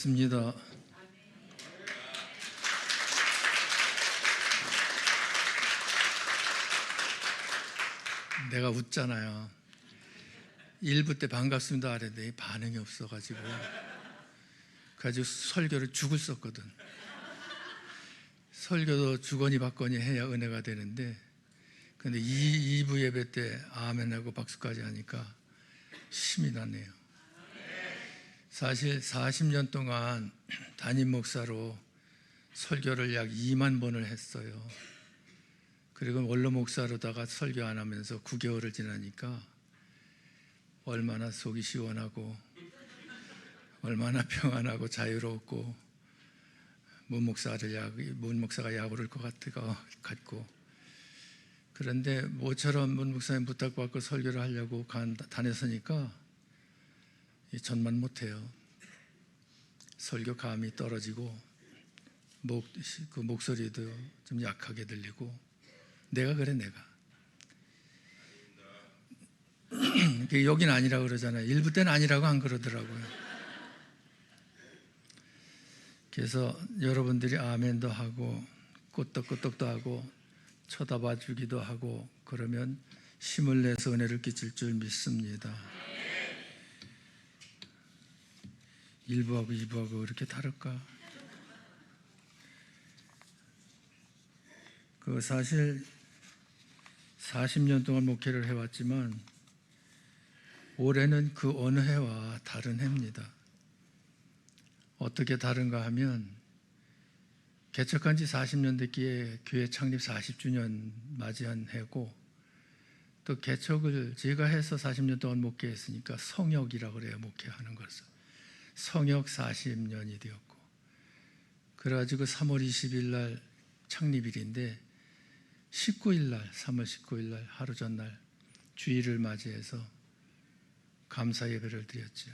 습니다. 내가 웃잖아요. 1부 때 반갑습니다 하는데 반응이 없어가지고 설교를 죽을 썼거든. 설교도 주거니 받거니 해야 은혜가 되는데, 근데 2부 예배 때 아멘하고 박수까지 하니까 힘이 나네요. 사실 40년 동안 담임 목사로 설교를 약 2만 번을 했어요. 그리고 원로 목사로다가 설교 안 하면서 9개월을 지나니까 얼마나 속이 시원하고 얼마나 평안하고 자유롭고 문 목사가 약 오를 것 같고, 그런데 모처럼 문 목사님 부탁받고 설교를 하려고 다녔으니까 전만 못해요. 설교 감이 떨어지고 그 목소리도 좀 약하게 들리고, 내가 그래. 여긴 아니라고 그러잖아요. 1부 때는 아니라고 안 그러더라고요. 그래서 여러분들이 아멘도 하고 끄떡끄떡도 하고 쳐다봐 주기도 하고 그러면 힘을 내서 은혜를 끼칠 줄 믿습니다. 1부하고 2부하고 이렇게 다를까? 사실 40년 동안 목회를 해왔지만 올해는 그 어느 해와 다른 해입니다. 어떻게 다른가 하면 개척한 지 40년 됐기에 교회 창립 40주년 맞이한 해고, 또 개척을 제가 해서 40년 동안 목회했으니까 성역이라고 그래요. 목회하는 것을 성역 40년이 되었고, 그래가지고 3월 20일 날 창립일인데 19일 날 3월 19일 날 하루 전날 주일을 맞이해서 감사 예배를 드렸죠.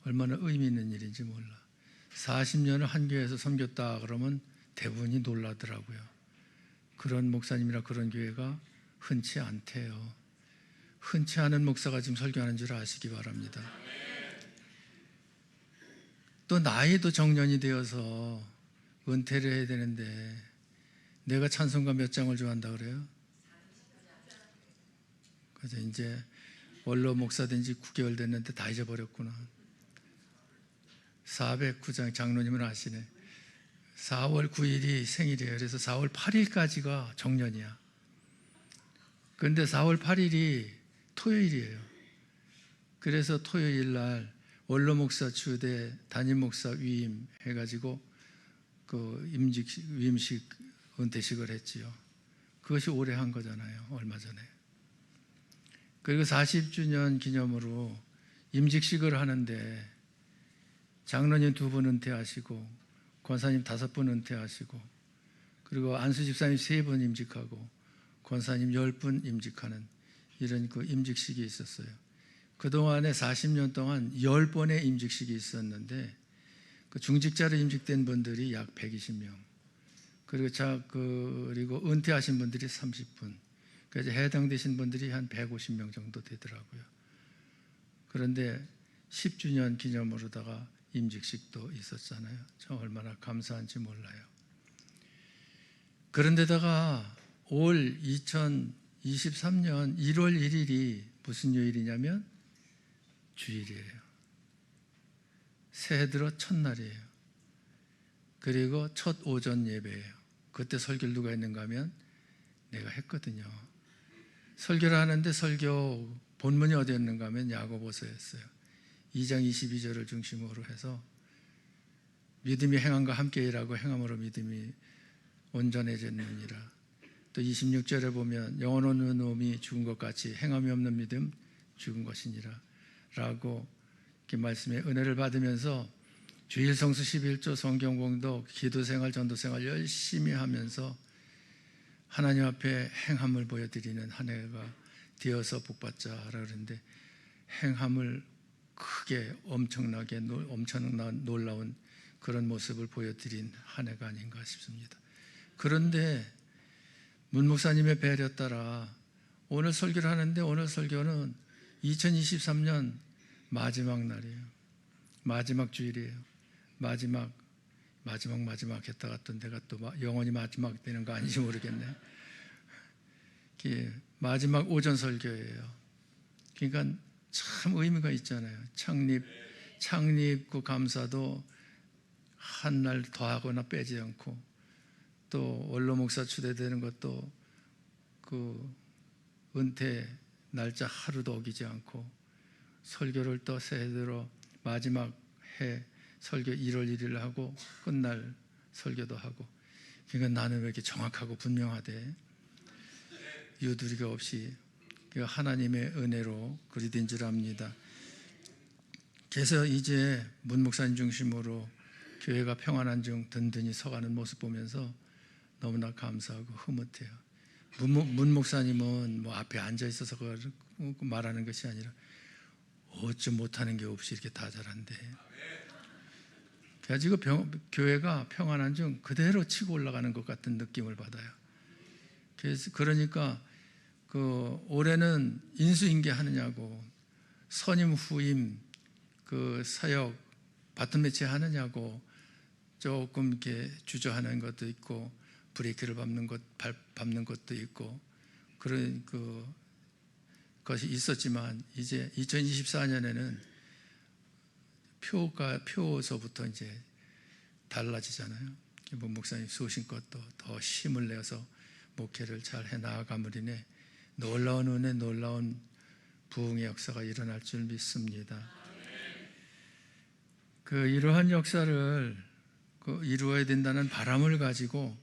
얼마나 의미 있는 일인지 몰라. 40년을 한 교회에서 섬겼다 그러면 대부분이 놀라더라고요. 그런 목사님이나 그런 교회가 흔치 않대요. 흔치 않은 목사가 지금 설교하는 줄 아시기 바랍니다. 또 나이도 정년이 되어서 은퇴를 해야 되는데 내가 찬송가 몇 장을 좋아한다 그래요? 그래서 이제 원로 목사 된 지 9개월 됐는데 다 잊어버렸구나. 409장 장로님은 아시네. 4월 9일이 생일이에요. 그래서 4월 8일까지가 정년이야. 그런데 4월 8일이 토요일이에요. 그래서 토요일 날 원로 목사 추대 담임 목사 위임 해가지고 위임식 은퇴식을 했지요. 그것이 올해 한 거잖아요. 얼마 전에. 그리고 40주년 기념으로 임직식을 하는데 장로님 2분 은퇴하시고 권사님 5분 은퇴하시고, 그리고 안수 집사님 3분 임직하고 권사님 10분 임직하는 이런 임직식이 있었어요. 그동안에 40년 동안 10번의 임직식이 있었는데 중직자로 임직된 분들이 약 120명, 그리고 은퇴하신 분들이 30분, 그래서 해당되신 분들이 한 150명 정도 되더라고요. 그런데 10주년 기념으로다가 임직식도 있었잖아요. 저 얼마나 감사한지 몰라요. 그런데다가 올 2023년 1월 1일이 무슨 요일이냐면 주일이에요. 새해 들어 첫날이에요. 그리고 첫 오전 예배예요. 그때 설교를 누가 했는가 하면 내가 했거든요. 설교를 하는데 설교 본문이 어디였는가 하면 야고보서였어요. 2장 22절을 중심으로 해서 믿음이 행함과 함께 일하고 행함으로 믿음이 온전해졌느니라. 또 26절에 보면 영혼 없는 놈이 죽은 것 같이 행함이 없는 믿음 죽은 것이니라 라고 이렇게 말씀에 은혜를 받으면서 주일 성수 11조 성경 공독 기도생활 전도생활 열심히 하면서 하나님 앞에 행함을 보여드리는 한 해가 되어서 복받자 그러는데, 행함을 크게 엄청난 놀라운 그런 모습을 보여드린 한 해가 아닌가 싶습니다. 그런데 문 목사님의 배려 따라 오늘 설교를 하는데, 오늘 설교는 2023년 마지막 날이에요. 마지막 주일이에요. 마지막 했다가 또 내가 또 영원히 마지막 되는 거 아닌지 모르겠네. 마지막 오전 설교예요. 그러니까 참 의미가 있잖아요. 창립 그 감사도 한 날 더하거나 빼지 않고, 또 원로 목사 추대되는 것도 그 은퇴 날짜 하루도 어기지 않고, 설교를 또 새해 들어 마지막 해 설교 1월 1일 하고 끝날 설교도 하고. 그러니까 나는 왜 이렇게 정확하고 분명하대? 유두리가 없이 하나님의 은혜로 그리 된 줄 압니다. 그래서 이제 문 목사님 중심으로 교회가 평안한 중 든든히 서가는 모습 보면서 너무나 감사하고 흐뭇해요. 문 목사님은 뭐 앞에 앉아 있어서 말하는 것이 아니라 어찌 못하는 게 없이 이렇게 다 잘한대. 그래가지고 교회가 평안한 중 그대로 치고 올라가는 것 같은 느낌을 받아요. 그러니까 올해는 인수인계 하느냐고, 선임 후임 그 사역 바톤 매치 하느냐고 조금 이렇게 주저하는 것도 있고, 브레이크를 밟는 것도 있고, 그런 것이 있었지만, 이제 2024년에는 표서부터 이제 달라지잖아요. 문 목사님 소신껏 더 힘을 내서 목회를 잘 해나가므리네 놀라운 은혜, 놀라운 부흥의 역사가 일어날 줄 믿습니다. 이러한 역사를 이루어야 된다는 바람을 가지고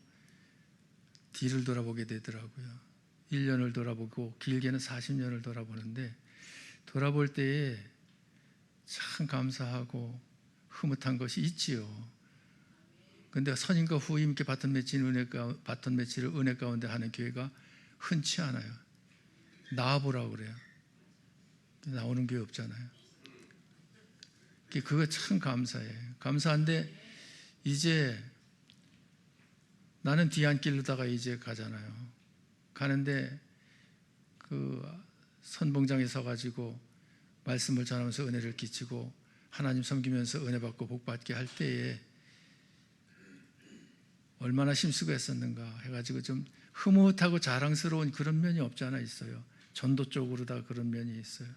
뒤를 돌아보게 되더라고요. 1년을 돌아보고 길게는 40년을 돌아보는데, 돌아볼 때에 참 감사하고 흐뭇한 것이 있지요. 그런데 선임과 후임께 바톤 매치를 은혜 가운데 하는 교회가 흔치 않아요. 나와보라고 그래요. 나오는 교회 없잖아요. 그거 참 감사해요. 감사한데 이제 나는 뒤안길로다가 이제 가잖아요. 가는데 선봉장에 서가지고 말씀을 전하면서 은혜를 끼치고 하나님 섬기면서 은혜 받고 복 받게 할 때에 얼마나 힘쓰고 했었는가 해가지고 좀 흐뭇하고 자랑스러운 그런 면이 없지 않아 있어요. 전도 쪽으로 다 그런 면이 있어요.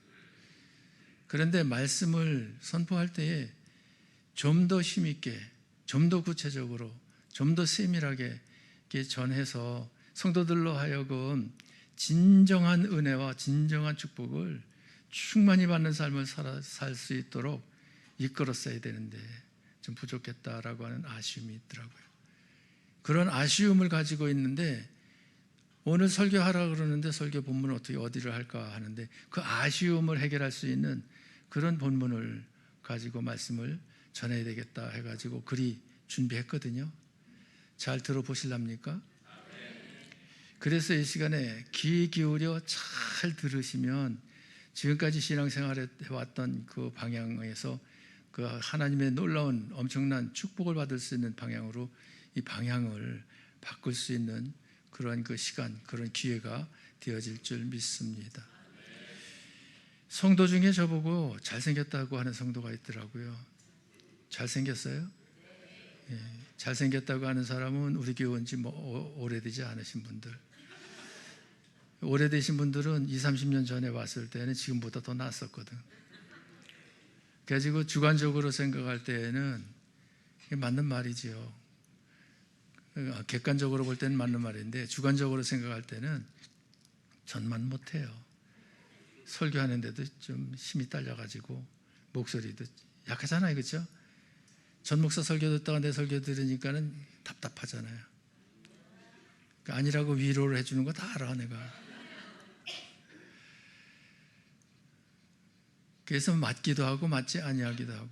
그런데 말씀을 선포할 때에 좀 더 힘있게, 좀 더 구체적으로, 좀 더 세밀하게 전해서 성도들로 하여금 진정한 은혜와 진정한 축복을 충만히 받는 삶을 살 수 있도록 이끌었어야 되는데 좀 부족했다라고 하는 아쉬움이 있더라고요. 그런 아쉬움을 가지고 있는데, 오늘 설교하라 그러는데 설교 본문을 어디를 할까 하는데, 그 아쉬움을 해결할 수 있는 그런 본문을 가지고 말씀을 전해야 되겠다 해가지고 글이 준비했거든요. 잘 들어보실랍니까? 그래서 이 시간에 귀 기울여 잘 들으시면 지금까지 신앙생활을 해왔던 그 방향에서 그 하나님의 놀라운 엄청난 축복을 받을 수 있는 방향으로 이 방향을 바꿀 수 있는 그런 시간, 그런 기회가 되어질 줄 믿습니다. 성도 중에 저보고 잘생겼다고 하는 성도가 있더라고요. 잘생겼어요? 예, 잘생겼다고 하는 사람은 우리 교회 온 지 오래되지 않으신 분들. 오래되신 분들은 20, 30년 전에 왔을 때는 지금보다 더 낫었거든. 그래가지고 주관적으로 생각할 때에는 맞는 말이지요. 객관적으로 볼 때는 맞는 말인데, 주관적으로 생각할 때는 전만 못해요. 설교하는데도 좀 힘이 딸려가지고 목소리도 약하잖아요, 그렇죠? 전 목사 설교 듣다가 내 설교 들으니까는 답답하잖아요. 아니라고 위로를 해주는 거 다 알아, 내가. 그래서 맞기도 하고 맞지 아니하기도 하고.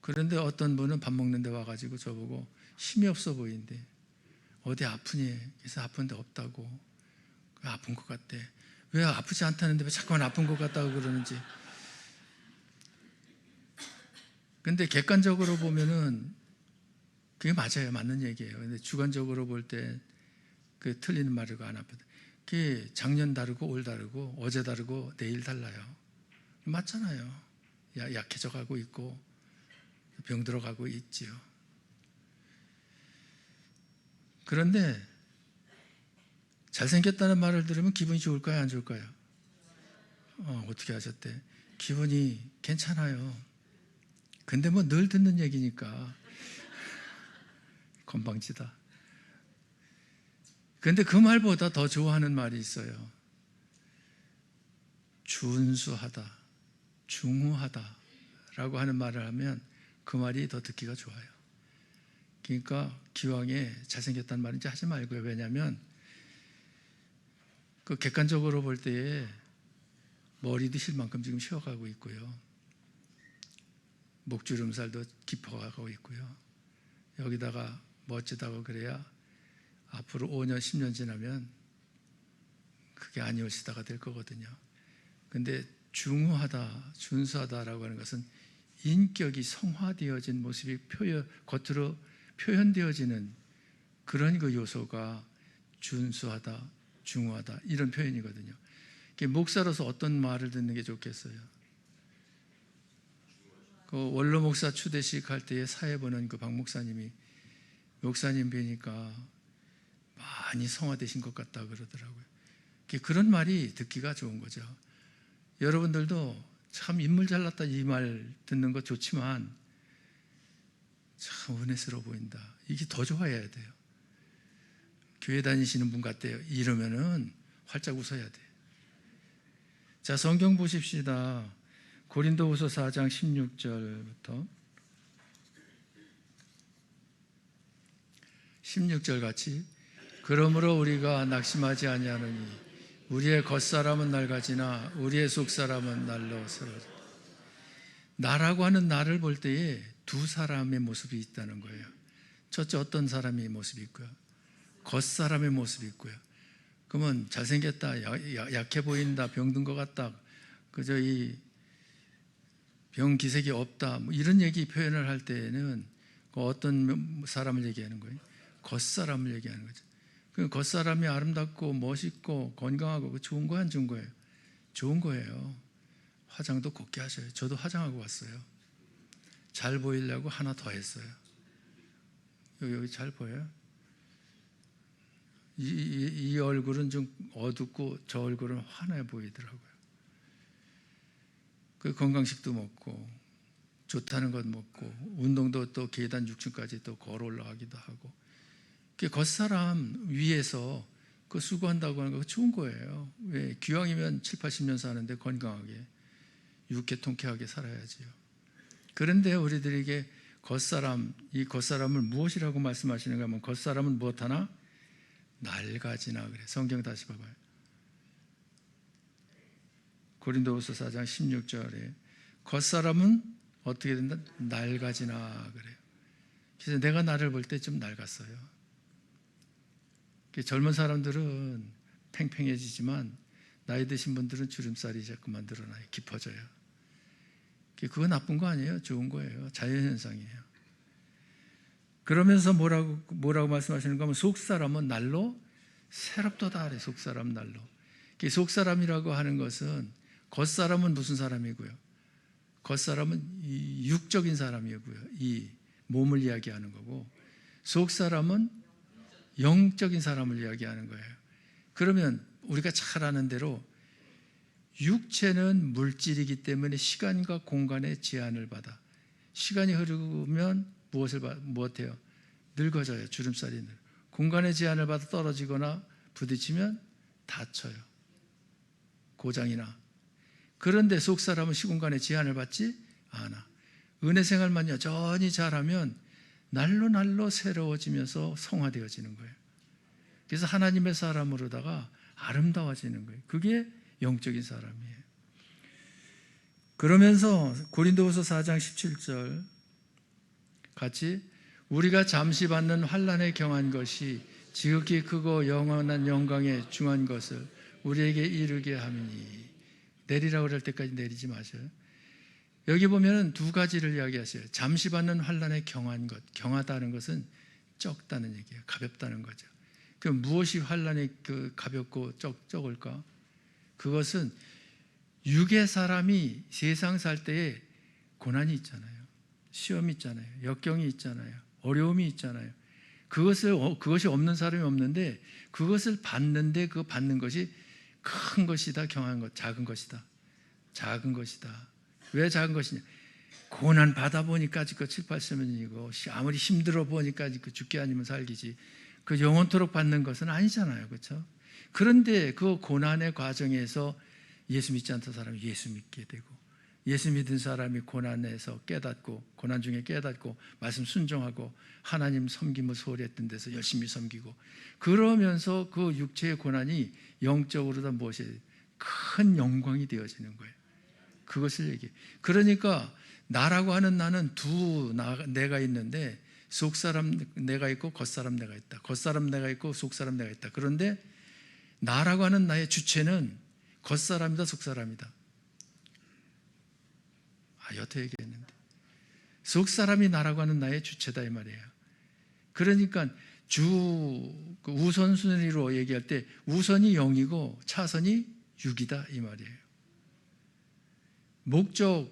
그런데 어떤 분은 밥 먹는데 와가지고 저보고 힘이 없어 보이는데 어디 아프니? 그래서 아픈 데 없다고. 아픈 것 같대. 왜 아프지 않다는데 왜 자꾸만 아픈 것 같다고 그러는지. 근데 객관적으로 보면은 그게 맞아요. 맞는 얘기예요. 근데 주관적으로 볼 때 그 틀리는 말이고 안 아프다. 그게 작년 다르고 올 다르고 어제 다르고 내일 달라요. 맞잖아요. 약해져 가고 있고 병들어가고 있지요. 그런데 잘생겼다는 말을 들으면 기분이 좋을까요, 안 좋을까요? 어떻게 하셨대? 기분이 괜찮아요. 근데 뭐 늘 듣는 얘기니까 건방지다. 근데 그 말보다 더 좋아하는 말이 있어요. 준수하다, 중후하다 라고 하는 말을 하면 그 말이 더 듣기가 좋아요. 그러니까 기왕에 잘생겼다는 말인지 하지 말고요. 왜냐하면 그 객관적으로 볼 때에 머리도 실 만큼 지금 쉬어가고 있고요. 목주름살도 깊어가고 있고요. 여기다가 멋지다고 그래야 앞으로 5년, 10년 지나면 그게 아니올시다가 될 거거든요. 근데 중후하다, 준수하다라고 하는 것은 인격이 성화되어진 모습이 겉으로 표현되어지는 그런 그 요소가 준수하다, 중후하다 이런 표현이거든요. 목사로서 어떤 말을 듣는 게 좋겠어요? 그 원로 목사 추대식 할 때에 사회 보는 그 박 목사님이 목사님 뵈니까 많이 성화되신 것 같다 그러더라고요. 그런 말이 듣기가 좋은 거죠. 여러분들도 참 인물 잘났다 이 말 듣는 거 좋지만 참 은혜스러워 보인다. 이게 더 좋아해야 돼요. 교회 다니시는 분 같대요. 이러면은 활짝 웃어야 돼요. 자, 성경 보십시다. 고린도후서 4장 16절부터 16절 같이 그러므로 우리가 낙심하지 아니하느니 우리의 겉사람은 낡아지나 우리의 속사람은 날로 새로워져. 나라고 하는 나를 볼 때에 두 사람의 모습이 있다는 거예요. 첫째 어떤 사람의 모습이 있고요. 겉사람의 모습이 있고요. 그러면 잘생겼다, 약해 보인다, 병든 것 같다, 그저 이 병 기색이 없다, 뭐 이런 얘기 표현을 할 때에는 어떤 사람을 얘기하는 거예요? 겉사람을 얘기하는 거죠. 그 겉사람이 아름답고 멋있고 건강하고 좋은 거야, 안 좋은 거예요? 좋은 거예요. 화장도 곱게 하셔요. 저도 화장하고 왔어요. 잘 보이려고 하나 더 했어요. 여기 잘 보여요? 이 얼굴은 좀 어둡고 저 얼굴은 환해 보이더라고요. 그 건강식도 먹고 좋다는 것 먹고 운동도 또 계단 6층까지 또 걸어 올라가기도 하고 그 겉사람 위에서 그 수고한다고 하는 거 좋은 거예요. 왜? 기왕이면 7, 80년 사는데 건강하게 유쾌 통쾌하게 살아야지요. 그런데 우리들에게 겉사람, 이 겉사람을 무엇이라고 말씀하시는가 하면 겉사람은 무엇하나? 낡아지나 그래. 성경 다시 봐봐요. 고린도후서 4장 16절에 겉사람은 어떻게 된다? 낡아지나 그래요. 그래서 내가 나를 볼 때 좀 낡았어요. 젊은 사람들은 팽팽해지지만 나이 드신 분들은 주름살이 자꾸만 늘어나요. 깊어져요. 그거 나쁜 거 아니에요. 좋은 거예요. 자연현상이에요. 그러면서 뭐라고 말씀하시는가 하면 속사람은 날로 새롭도다 그래. 속사람 날로. 속사람이라고 하는 것은 겉사람은 무슨 사람이고요? 겉사람은 이 육적인 사람이고요. 이 몸을 이야기하는 거고 속사람은 영적인 사람을 이야기하는 거예요. 그러면 우리가 잘 아는 대로 육체는 물질이기 때문에 시간과 공간의 제한을 받아 시간이 흐르면 무엇해요? 늙어져요. 주름살이 늘. 공간의 제한을 받아 떨어지거나 부딪히면 다쳐요. 고장이나. 그런데 속사람은 시공간의 제한을 받지 않아. 은혜 생활만 여전히 잘하면 날로 새로워지면서 성화되어지는 거예요. 그래서 하나님의 사람으로다가 아름다워지는 거예요. 그게 영적인 사람이에요. 그러면서 고린도후서 4장 17절 같이 우리가 잠시 받는 환난에 경한 것이 지극히 크고 영원한 영광에 중한 것을 우리에게 이르게 함이니 내리라고 그럴 때까지 내리지 마세요. 여기 보면 두 가지를 이야기하세요. 잠시 받는 환난에 경한 것, 경하다는 것은 적다는 얘기예요. 가볍다는 거죠. 그 무엇이 환난이 가볍고 적을까? 그것은 육의 사람이 세상 살 때에 고난이 있잖아요. 시험이 있잖아요. 역경이 있잖아요. 어려움이 있잖아요. 그것이 없는 사람이 없는데 그것을 받는데 그 받는 것이 큰 것이다, 경한 것, 작은 것이다. 작은 것이다. 왜 작은 것이냐? 고난 받아보니까 지금 7, 80년이고 아무리 힘들어 보니까 죽게 아니면 살기지 그 영원토록 받는 것은 아니잖아요. 그렇죠? 그런데 그 고난의 과정에서 예수 믿지 않던 사람이 예수 믿게 되고 예수 믿은 사람이 고난에서 깨닫고 고난 중에 깨닫고 말씀 순종하고 하나님 섬김을 소홀히 했던 데서 열심히 섬기고 그러면서 그 육체의 고난이 영적으로도 무엇이 큰 영광이 되어지는 거예요. 그것을 얘기해. 그러니까 나라고 하는 나는 내가 있는데 속사람 내가 있고 겉사람 내가 있다. 겉사람 내가 있고 속사람 내가 있다. 그런데 나라고 하는 나의 주체는 겉사람이다 속사람이다. 여태 얘기했는데 속사람이 나라고 하는 나의 주체다 이 말이에요. 그러니까 우선순위로 얘기할 때 우선이 영이고 차선이 육이다 이 말이에요. 목적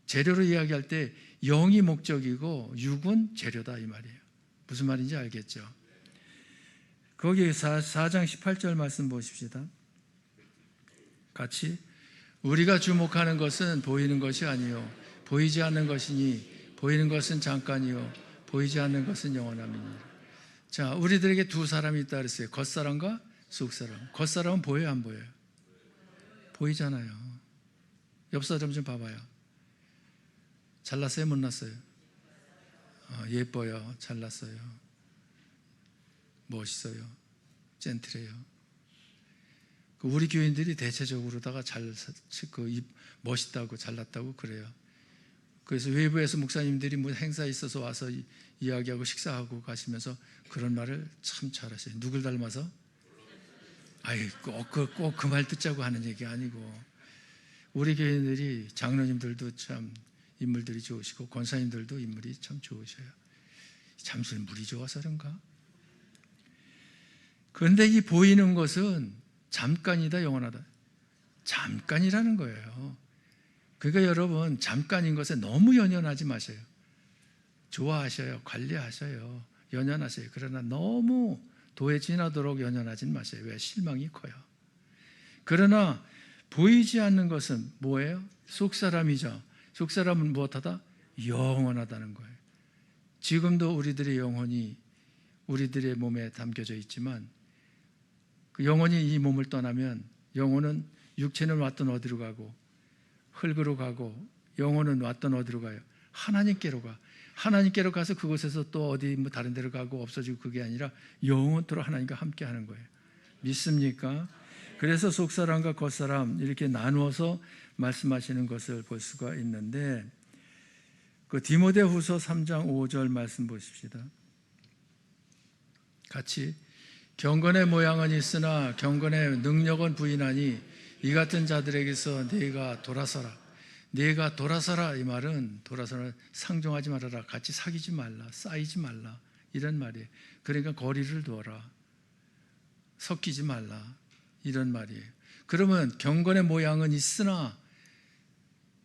재료로 이야기할 때 영이 목적이고 육은 재료다 이 말이에요. 무슨 말인지 알겠죠? 거기 4장 18절 말씀 보십시다. 같이 우리가 주목하는 것은 보이는 것이 아니요 보이지 않는 것이니 보이는 것은 잠깐이요 보이지 않는 것은 영원함이니라. 자, 우리들에게 두 사람이 있다 그랬어요. 겉사람과 속사람. 겉사람은 보여요 안 보여요? 보이잖아요. 옆 사람 좀 봐봐요. 잘났어요 못 났어요? 예뻐요 잘났어요 멋있어요 젠틀해요. 우리 교인들이 대체적으로다가 멋있다고 잘났다고 그래요. 그래서 외부에서 목사님들이 뭐 행사 있어서 와서 이야기하고 식사하고 가시면서 그런 말을 참 잘하세요. 누굴 닮아서? 꼭 그 말 듣자고 하는 얘기 아니고 우리 교인들이 장로님들도 참 인물들이 좋으시고 권사님들도 인물이 참 좋으셔요. 잠시 물이 좋아서 그런가? 그런데 이 보이는 것은 잠깐이다 영원하다. 잠깐이라는 거예요. 그러니까 여러분 잠깐인 것에 너무 연연하지 마세요. 좋아하셔요. 관리하셔요. 연연하세요. 그러나 너무 도에 지나도록 연연하진 마세요. 왜? 실망이 커요. 그러나 보이지 않는 것은 뭐예요? 속사람이죠. 속사람은 무엇하다? 영원하다는 거예요. 지금도 우리들의 영혼이 우리들의 몸에 담겨져 있지만 그 영혼이 이 몸을 떠나면 영혼은 육체는 왔던 어디로 가고 흙으로 가고 영혼은 왔던 어디로 가요? 하나님께로 가. 하나님께로 가서 그곳에서 또 어디 뭐 다른 데로 가고 없어지고 그게 아니라 영원토록 하나님과 함께 하는 거예요. 믿습니까? 그래서 속사람과 겉사람 이렇게 나누어서 말씀하시는 것을 볼 수가 있는데 그 디모데후서 3장 5절 말씀 보십시다. 같이 경건의 모양은 있으나 경건의 능력은 부인하니 이 같은 자들에게서 네가 돌아서라. 네가 돌아서라 이 말은 돌아서라 상종하지 말아라. 같이 사귀지 말라. 쌓이지 말라. 이런 말이에요. 그러니까 거리를 두어라. 섞이지 말라. 이런 말이에요. 그러면 경건의 모양은 있으나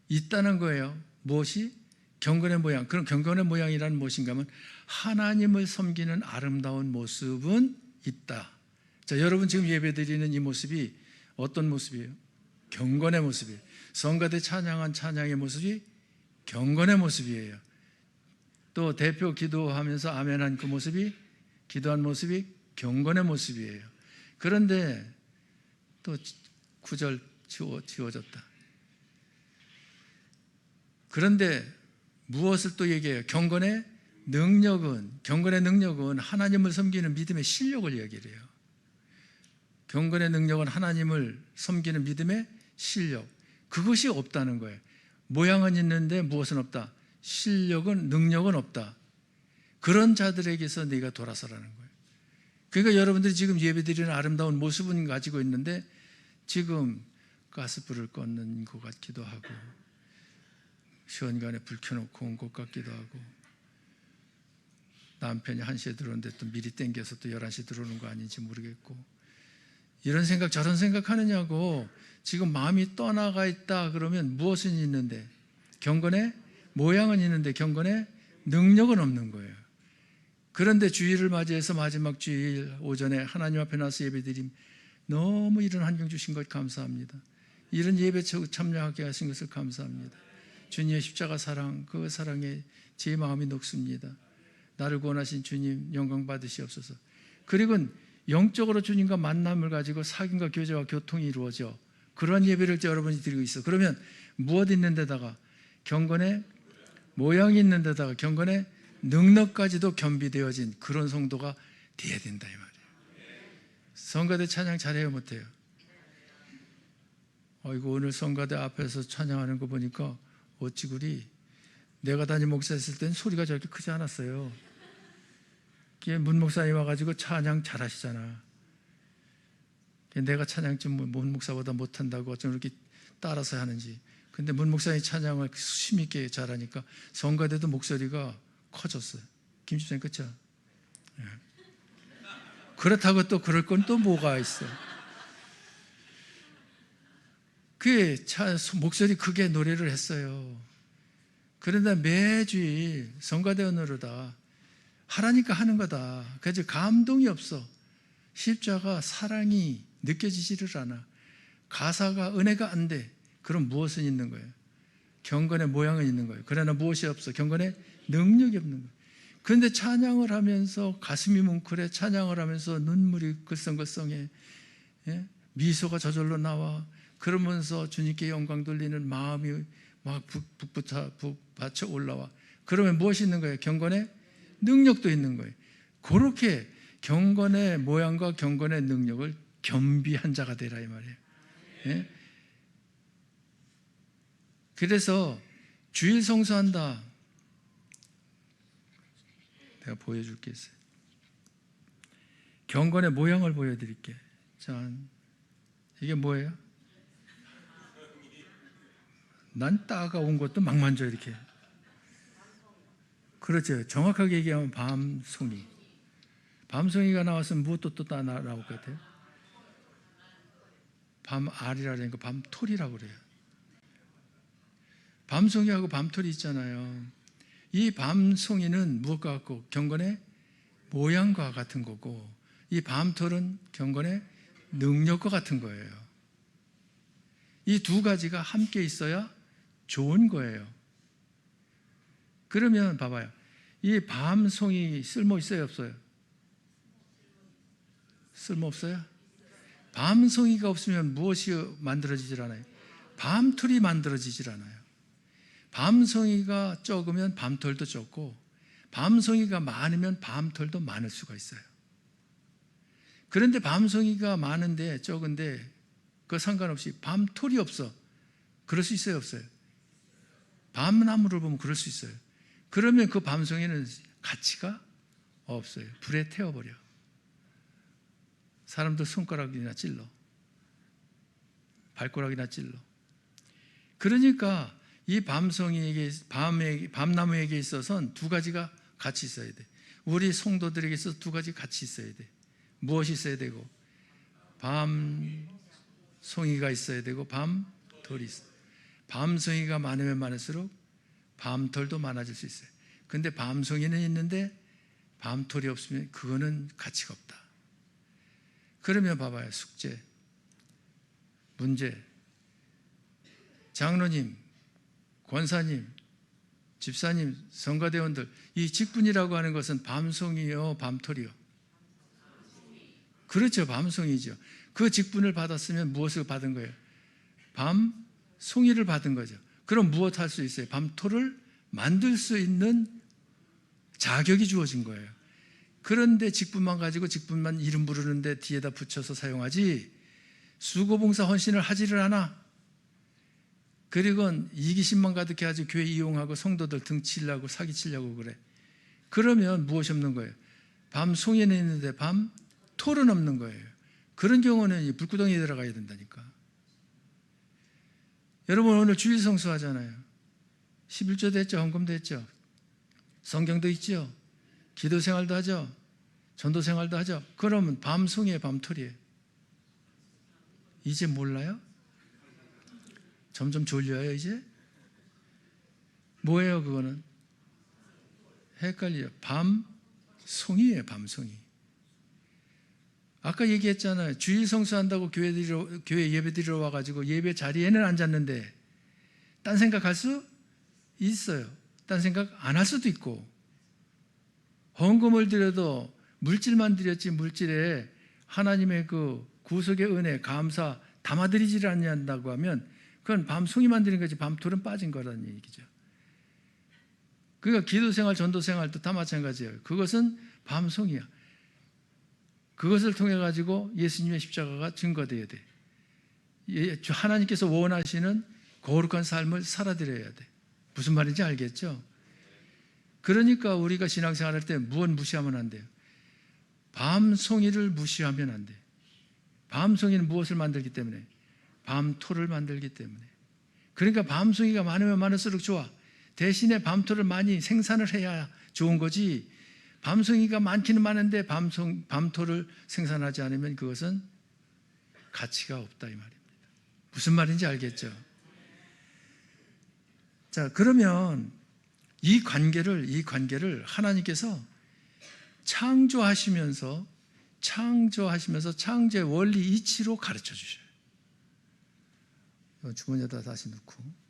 있다는 거예요. 무엇이? 경건의 모양. 그럼 경건의 모양이라는 무엇인가 하면 하나님을 섬기는 아름다운 모습은 있다. 자, 여러분 지금 예배드리는 이 모습이 어떤 모습이에요? 경건의 모습이에요. 성가대 찬양한 찬양의 모습이 경건의 모습이에요. 또 대표 기도하면서 아멘한 그 모습이 기도한 모습이 경건의 모습이에요. 그런데 또 9절 지워졌다. 그런데 무엇을 또 얘기해요? 경건의 능력은 하나님을 섬기는 믿음의 실력을 얘기를 해요. 경건의 능력은 하나님을 섬기는 믿음의 실력. 그것이 없다는 거예요. 모양은 있는데 무엇은 없다? 능력은 없다. 그런 자들에게서 네가 돌아서라는 거예요. 그러니까 여러분들이 지금 예배드리는 아름다운 모습은 가지고 있는데 지금 가스불을 껐는 것 같기도 하고 시원간에 불 켜놓고 온 것 같기도 하고 남편이 1시에 들어오는데 또 미리 땡겨서 또 11시 들어오는 거 아닌지 모르겠고 이런 생각 저런 생각 하느냐고. 지금 마음이 떠나가 있다 그러면 무엇은 있는데? 경건의 모양은 있는데 경건의 능력은 없는 거예요. 그런데 주일을 맞이해서 마지막 주일 오전에 하나님 앞에 나서 예배드림, 너무 이런 환경 주신 것 감사합니다. 이런 예배 참여하게 하신 것을 감사합니다. 주님의 십자가 사랑, 그 사랑에 제 마음이 녹습니다. 나를 구원하신 주님 영광 받으시옵소서. 그리고 영적으로 주님과 만남을 가지고 사귐과 교제와 교통이 이루어져 그런 예배를 여러분이 드리고 있어. 그러면 무엇 있는 데다가 경건의 모양이 있는 데다가 경건의 능력까지도 겸비되어진 그런 성도가 돼야 된다 이 말이에요. 성가대 찬양 잘해요 못해요? 이거 오늘 성가대 앞에서 찬양하는 거 보니까 어찌 그리 내가 담임 목사였을 땐 소리가 저렇게 크지 않았어요. 문 목사님 와가지고 찬양 잘하시잖아. 내가 찬양 좀 문 목사보다 못한다고 어쩜 이렇게 따라서 하는지. 근데 문 목사님 찬양을 수심 있게 잘하니까 성가대도 목소리가 커졌어요. 김 집사님 그렇죠? 예. 그렇다고 또 그럴 건 또 뭐가 있어? 그 목소리 크게 노래를 했어요. 그런데 매주일 성가대원으로다 하라니까 하는 거다. 그래서 감동이 없어. 십자가 사랑이 느껴지지를 않아. 가사가 은혜가 안 돼. 그럼 무엇은 있는 거예요? 경건의 모양은 있는 거예요. 그러나 무엇이 없어? 경건의 능력이 없는 거예요. 그런데 찬양을 하면서 가슴이 뭉클해. 찬양을 하면서 눈물이 글썽글썽해. 예? 미소가 저절로 나와. 그러면서 주님께 영광 돌리는 마음이 막 북받쳐 올라와. 그러면 무엇이 있는 거예요? 경건의 능력도 있는 거예요. 그렇게 경건의 모양과 경건의 능력을 겸비한 자가 되라 이 말이에요. 예? 그래서 주일 성수한다. 내가 보여줄 게 있어요. 경건의 모양을 보여드릴게. 짠. 이게 뭐예요? 난 따가운 것도 막 만져 이렇게. 그렇죠. 정확하게 얘기하면 밤송이. 밤송이가 나왔으면 무엇도 또 나올 것 같아요? 밤알이라니까 밤토리라고 그래요. 밤송이하고 밤토리 있잖아요. 이 밤송이는 무엇과 같고 경건의 모양과 같은 거고, 이 밤톨은 경건의 능력과 같은 거예요. 이 두 가지가 함께 있어야 좋은 거예요. 그러면 봐봐요. 이 밤송이 쓸모 있어요 없어요? 쓸모 없어요? 밤송이가 없으면 무엇이 만들어지질 않아요? 밤톨이 만들어지질 않아요. 밤송이가 적으면 밤톨도 적고, 밤송이가 많으면 밤톨도 많을 수가 있어요. 그런데 밤송이가 많은데 적은데 그 상관없이 밤톨이 없어. 그럴 수 있어요 없어요? 밤나무를 보면 그럴 수 있어요. 그러면 그 밤송이는 가치가 없어요. 불에 태워버려. 사람들 손가락이나 찔러, 발가락이나 찔러. 그러니까 이 밤송이에게, 밤나무에게 있어서는 두 가지가 같이 있어야 돼. 우리 성도들에게 있어서 두 가지 같이 있어야 돼. 무엇이 있어야 되고? 밤송이가 있어야 되고 밤톨이 있어요. 밤송이가 많으면 많을수록 밤톨도 많아질 수 있어요. 근데 밤송이는 있는데 밤톨이 없으면 그거는 가치가 없다. 그러면 봐봐요. 숙제, 문제, 장로님, 권사님, 집사님, 성가대원들, 이 직분이라고 하는 것은 밤송이요 밤톨이요? 그렇죠. 밤송이죠. 그 직분을 받았으면 무엇을 받은 거예요? 밤송이를 받은 거죠. 그럼 무엇 할 수 있어요? 밤톨을 만들 수 있는 자격이 주어진 거예요. 그런데 직분만 가지고 직분만 이름 부르는데 뒤에다 붙여서 사용하지 수고봉사 헌신을 하지를 않아. 그리고 이기심만 가득해 가지고 교회 이용하고 성도들 등치려고 사기치려고 그래. 그러면 무엇이 없는 거예요? 밤송이는 있는데 밤톨은 없는 거예요. 그런 경우는 불구덩이에 들어가야 된다니까. 여러분 오늘 주일 성수하잖아요. 11조도 했죠. 헌금도 했죠. 성경도 있죠. 기도 생활도 하죠. 전도 생활도 하죠. 그러면 밤송이에요 밤톨이에요? 이제 몰라요? 점점 졸려요 이제? 뭐예요 그거는? 헷갈려요. 밤송이에요. 밤송이. 아까 얘기했잖아요. 주일 성수한다고 교회 예배 드리러 와가지고 예배 자리에는 앉았는데 딴 생각할 수 있어요. 딴 생각 안 할 수도 있고, 헌금을 드려도 물질만 드렸지 물질에 하나님의 그 구속의 은혜, 감사 담아드리지 않는다고 하면 그건 밤송이만 드린 거지 밤톨은 빠진 거라는 얘기죠. 그러니까 기도생활, 전도생활도 다 마찬가지예요. 그것은 밤송이야. 그것을 통해 가지고 예수님의 십자가가 증거되어야 돼. 하나님께서 원하시는 거룩한 삶을 살아드려야 돼. 무슨 말인지 알겠죠? 그러니까 우리가 신앙생활 할 때 무엇 무시하면 안 돼요? 밤송이를 무시하면 안 돼. 밤송이는 무엇을 만들기 때문에? 밤톨을 만들기 때문에. 그러니까 밤송이가 많으면 많을수록 좋아. 대신에 밤톨을 많이 생산을 해야 좋은 거지, 밤송이가 많기는 많은데 밤톨을 생산하지 않으면 그것은 가치가 없다 이 말입니다. 무슨 말인지 알겠죠? 자, 그러면 이 관계를 하나님께서 창조하시면서 창조의 원리 이치로 가르쳐 주셔요. 주머니에다 다시 넣고.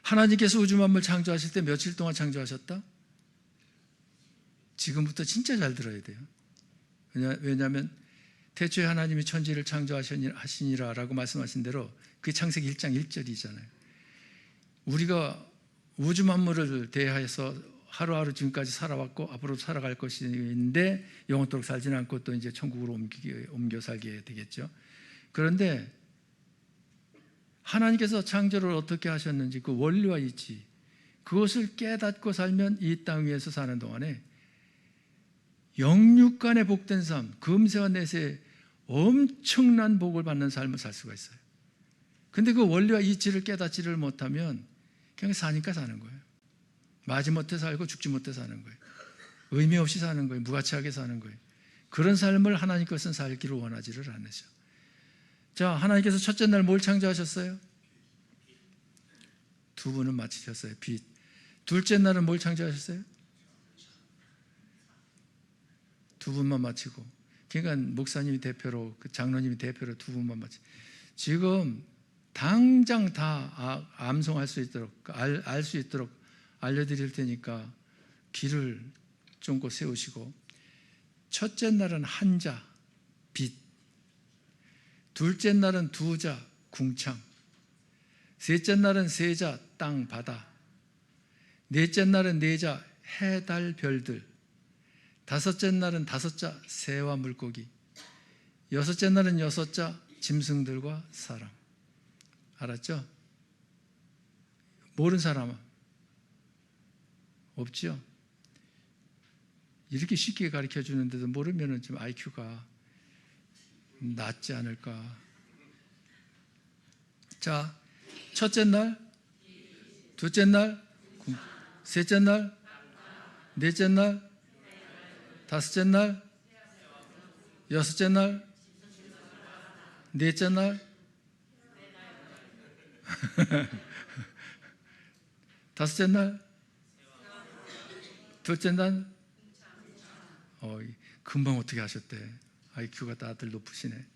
하나님께서 우주 만물 창조하실 때 며칠 동안 창조하셨다? 지금부터 진짜 잘 들어야 돼요. 왜냐하면 태초에 하나님이 천지를 창조하시니라라고 말씀하신 대로 그게 창세기 1장 1절이잖아요. 우리가 우주 만물을 대하여서 하루하루 지금까지 살아왔고 앞으로 살아갈 것인데 영원토록 살지는 않고 또 이제 천국으로 옮겨 살게 되겠죠. 그런데 하나님께서 창조를 어떻게 하셨는지 그 원리와 이치, 그것을 깨닫고 살면 이 땅 위에서 사는 동안에 영육간의 복된 삶, 금세와 내세 엄청난 복을 받는 삶을 살 수가 있어요. 근데 그 원리와 이치를 깨닫지를 못하면 그냥 사니까 사는 거예요. 마지못해 살고 죽지 못해 사는 거예요. 의미 없이 사는 거예요. 무가치하게 사는 거예요. 그런 삶을 하나님께서는 살기를 원하지를 않으셔. 자, 하나님께서 첫째 날 뭘 창조하셨어요? 두 분은 맞히셨어요. 빛. 둘째 날은 뭘 창조하셨어요? 두 분만 맞히고. 그러니까 목사님이 대표로, 그 장로님이 대표로 두 분만 맞히고. 지금 당장 다 암송할 수 있도록, 알 수 있도록 알려드릴 테니까 길을 쫑고 세우시고, 첫째 날은 한자, 빛. 둘째 날은 두자, 궁창. 셋째 날은 세자, 땅, 바다. 넷째 날은 네자, 해, 달, 별들. 다섯째 날은 다섯자, 새와 물고기. 여섯째 날은 여섯자, 짐승들과 사람. 알았죠? 모르는 사람은 없죠? 이렇게 쉽게 가르쳐 주는데도 모르면 좀 IQ가 낮지 않을까. 자, 첫째 날, 둘째 날, 셋째 날, 넷째 날, 다섯째 날, 여섯째 날, 넷째 날, 다섯째 날, 둘째 날. 금방 어떻게 하셨대? IQ가 다들 높으시네.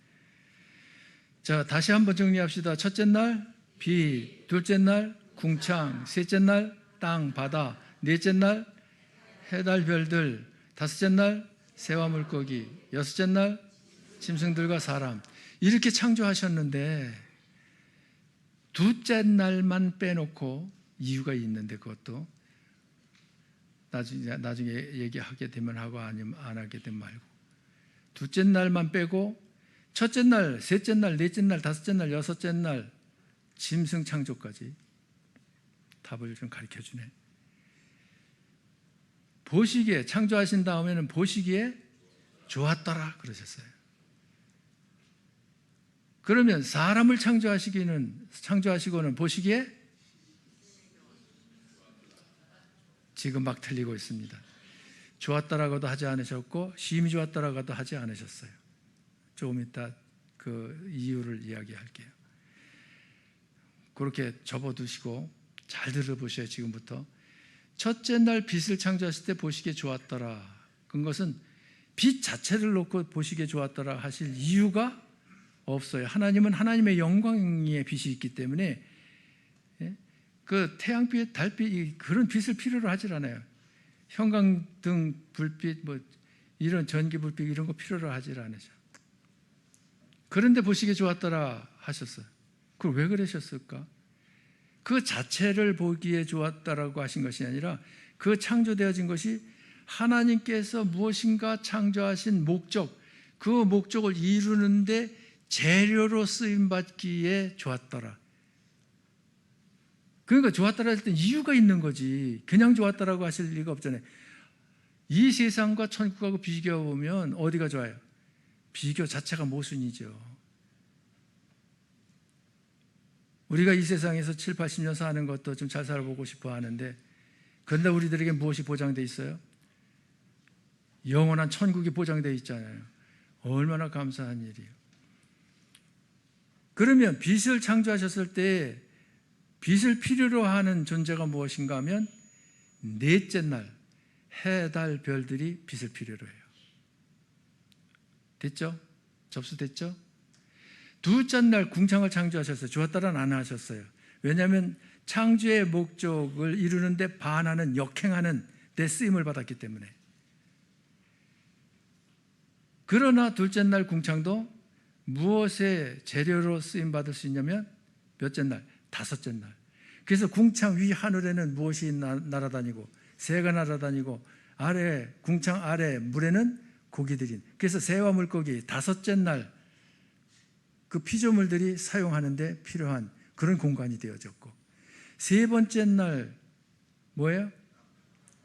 자, 다시 한번 정리합시다. 첫째 날 빛, 둘째 날 궁창, 셋째 날 땅, 바다, 넷째 날 해달, 별들, 다섯째 날 새와 물고기, 여섯째 날 짐승들과 사람. 이렇게 창조하셨는데 둘째 날만 빼놓고, 이유가 있는데 그것도 나중에 얘기하게 되면 하고 아니면 안 하게 되면 말고, 둘째 날만 빼고 첫째 날, 셋째 날, 넷째 날, 다섯째 날, 여섯째 날 짐승 창조까지 답을 좀 가르쳐 주네. 보시기에, 창조하신 다음에는 보시기에 좋았더라 그러셨어요. 그러면 사람을 창조하시고는 보시기에 지금 막 틀리고 있습니다. 좋았더라고도 하지 않으셨고 심히 좋았더라고도 하지 않으셨어요. 조금 이따 그 이유를 이야기할게요. 그렇게 접어두시고 잘 들어보셔요. 지금부터. 첫째 날 빛을 창조하실 때 보시기에 좋았더라. 그것은 빛 자체를 놓고 보시기에 좋았더라 하실 이유가 없어요. 하나님은 하나님의 영광의 빛이 있기 때문에 그 태양빛, 달빛 그런 빛을 필요로 하질 않아요. 형광등, 불빛, 뭐 이런 전기 불빛 이런 거 필요로 하질 않으죠. 그런데 보시기에 좋았더라 하셨어요. 그걸 왜 그러셨을까? 그 자체를 보기에 좋았다라고 하신 것이 아니라 그 창조되어진 것이 하나님께서 무엇인가 창조하신 목적, 그 목적을 이루는데 재료로 쓰임받기에 좋았더라. 그러니까 좋았다라 할 때 이유가 있는 거지. 그냥 좋았다라고 하실 리가 없잖아요. 이 세상과 천국하고 비교해보면 어디가 좋아요? 비교 자체가 모순이죠. 우리가 이 세상에서 7, 80년 사는 것도 좀 잘 살아보고 싶어 하는데, 그런데 우리들에게 무엇이 보장되어 있어요? 영원한 천국이 보장되어 있잖아요. 얼마나 감사한 일이에요. 그러면 빛을 창조하셨을 때 빛을 필요로 하는 존재가 무엇인가 하면 넷째 날 해, 달, 별들이 빛을 필요로 해요. 됐죠? 접수됐죠? 둘째 날 궁창을 창조하셨어요. 좋았다란 안 하셨어요. 왜냐하면 창조의 목적을 이루는데 반하는, 역행하는 데 쓰임을 받았기 때문에. 그러나 둘째 날 궁창도 무엇의 재료로 쓰임 받을 수 있냐면 몇째 날? 다섯째 날. 그래서 궁창 위 하늘에는 무엇이 날아다니고 새가 날아다니고 아래 궁창 아래 물에는 고기들이. 그래서 새와 물고기 다섯째 날 그 피조물들이 사용하는데 필요한 그런 공간이 되어졌고, 세 번째 날 뭐예요?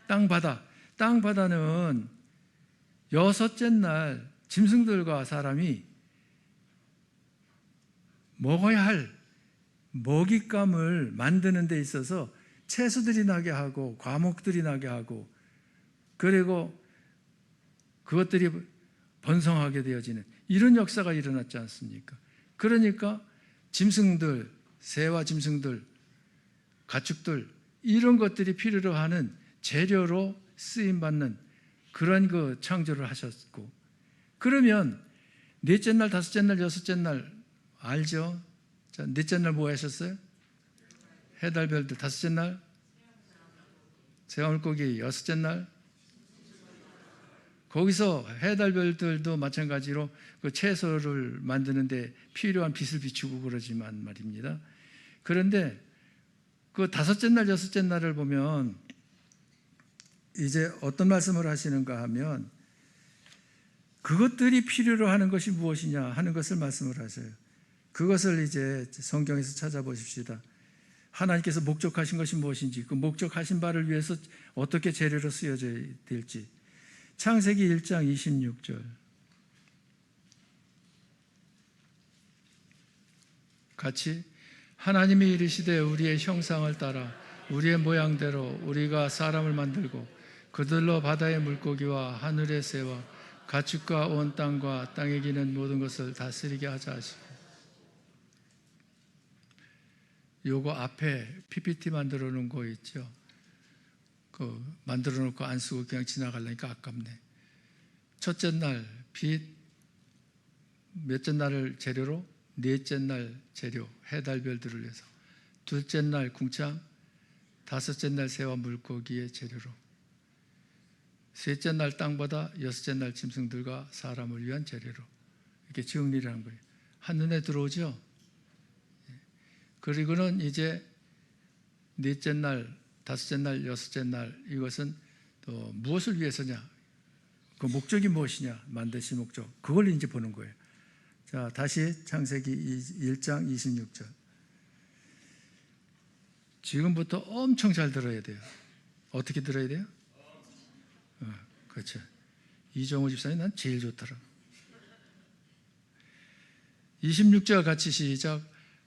땅바다. 땅바다는 여섯째 날 짐승들과 사람이 먹어야 할 먹잇감을 만드는 데 있어서 채소들이 나게 하고 과목들이 나게 하고, 그리고 그것들이 번성하게 되어지는 이런 역사가 일어났지 않습니까? 그러니까 짐승들, 새와 짐승들, 가축들 이런 것들이 필요로 하는 재료로 쓰임받는 그런 그 창조를 하셨고, 그러면 넷째 날, 다섯째 날, 여섯째 날 알죠? 자, 넷째 날 뭐 하셨어요? 해달 별들. 다섯째 날 새와 물고기. 여섯째 날 거기서 해달 별들도 마찬가지로 그 채소를 만드는데 필요한 빛을 비추고 그러지만 말입니다. 그런데 그 다섯째 날, 여섯째 날을 보면 이제 어떤 말씀을 하시는가 하면 그것들이 필요로 하는 것이 무엇이냐 하는 것을 말씀을 하셔요. 그것을 이제 성경에서 찾아보십시다. 하나님께서 목적하신 것이 무엇인지, 그 목적하신 바를 위해서 어떻게 재료로 쓰여져야 될지. 창세기 1장 26절 같이 하나님이 이르시되 우리의 형상을 따라 우리의 모양대로 우리가 사람을 만들고 그들로 바다의 물고기와 하늘의 새와 가축과 온 땅과 땅에 기는 모든 것을 다스리게 하자 하시고, 요거 앞에 PPT 만들어 놓은 거 있죠? 그 만들어 놓고 안 쓰고 그냥 지나가려니까 아깝네. 첫째 날 빛, 몇째 날을 재료로? 넷째 날 재료, 해달 별들을 위해서. 둘째 날 궁창, 다섯째 날 새와 물고기의 재료로. 셋째 날 땅바다, 여섯째 날 짐승들과 사람을 위한 재료로. 이렇게 정리를 한 거예요. 한눈에 들어오죠? 그리고는 이제 넷째 날, 다섯째 날, 여섯째 날 이것은 또 무엇을 위해서냐? 그 목적이 무엇이냐? 만드신 목적. 그걸 이제 보는 거예요. 자, 다시 창세기 1장 26절. 지금부터 엄청 잘 들어야 돼요. 어떻게 들어야 돼요? 그렇죠. 이정호 집사님 난 제일 좋더라. 26절 같이 시작.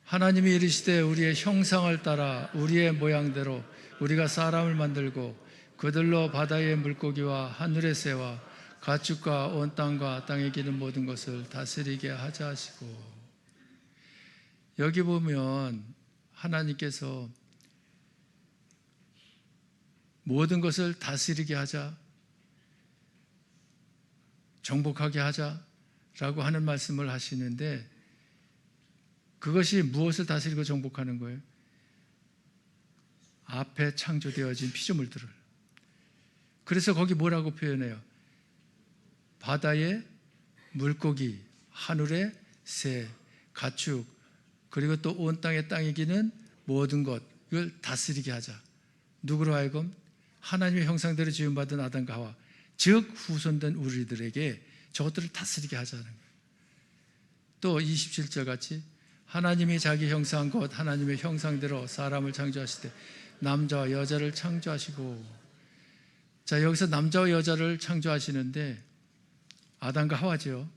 하나님이 이르시되 우리의 형상을 따라 우리의 모양대로 우리가 사람을 만들고 그들로 바다의 물고기와 하늘의 새와 가축과 온 땅과 땅에 기는 모든 것을 다스리게 하자 하시고, 여기 보면 하나님께서 모든 것을 다스리게 하자, 정복하게 하자라고 하는 말씀을 하시는데, 그것이 무엇을 다스리고 정복하는 거예요? 앞에 창조되어진 피조물들을. 그래서 거기 뭐라고 표현해요? 바다의 물고기, 하늘의 새, 가축, 그리고 또 온 땅에 기는 모든 것, 이걸 다스리게 하자. 누구로 하여금? 하나님의 형상대로 지음받은 아담과 하와, 즉 후손된 우리들에게 저것들을 다스리게 하자는 거예요. 또 27절 같이 하나님이 자기 형상 곧 하나님의 형상대로 사람을 창조하실 때 남자와 여자를 창조하시고. 자, 여기서 남자와 여자를 창조하시는데 아담과 하와죠.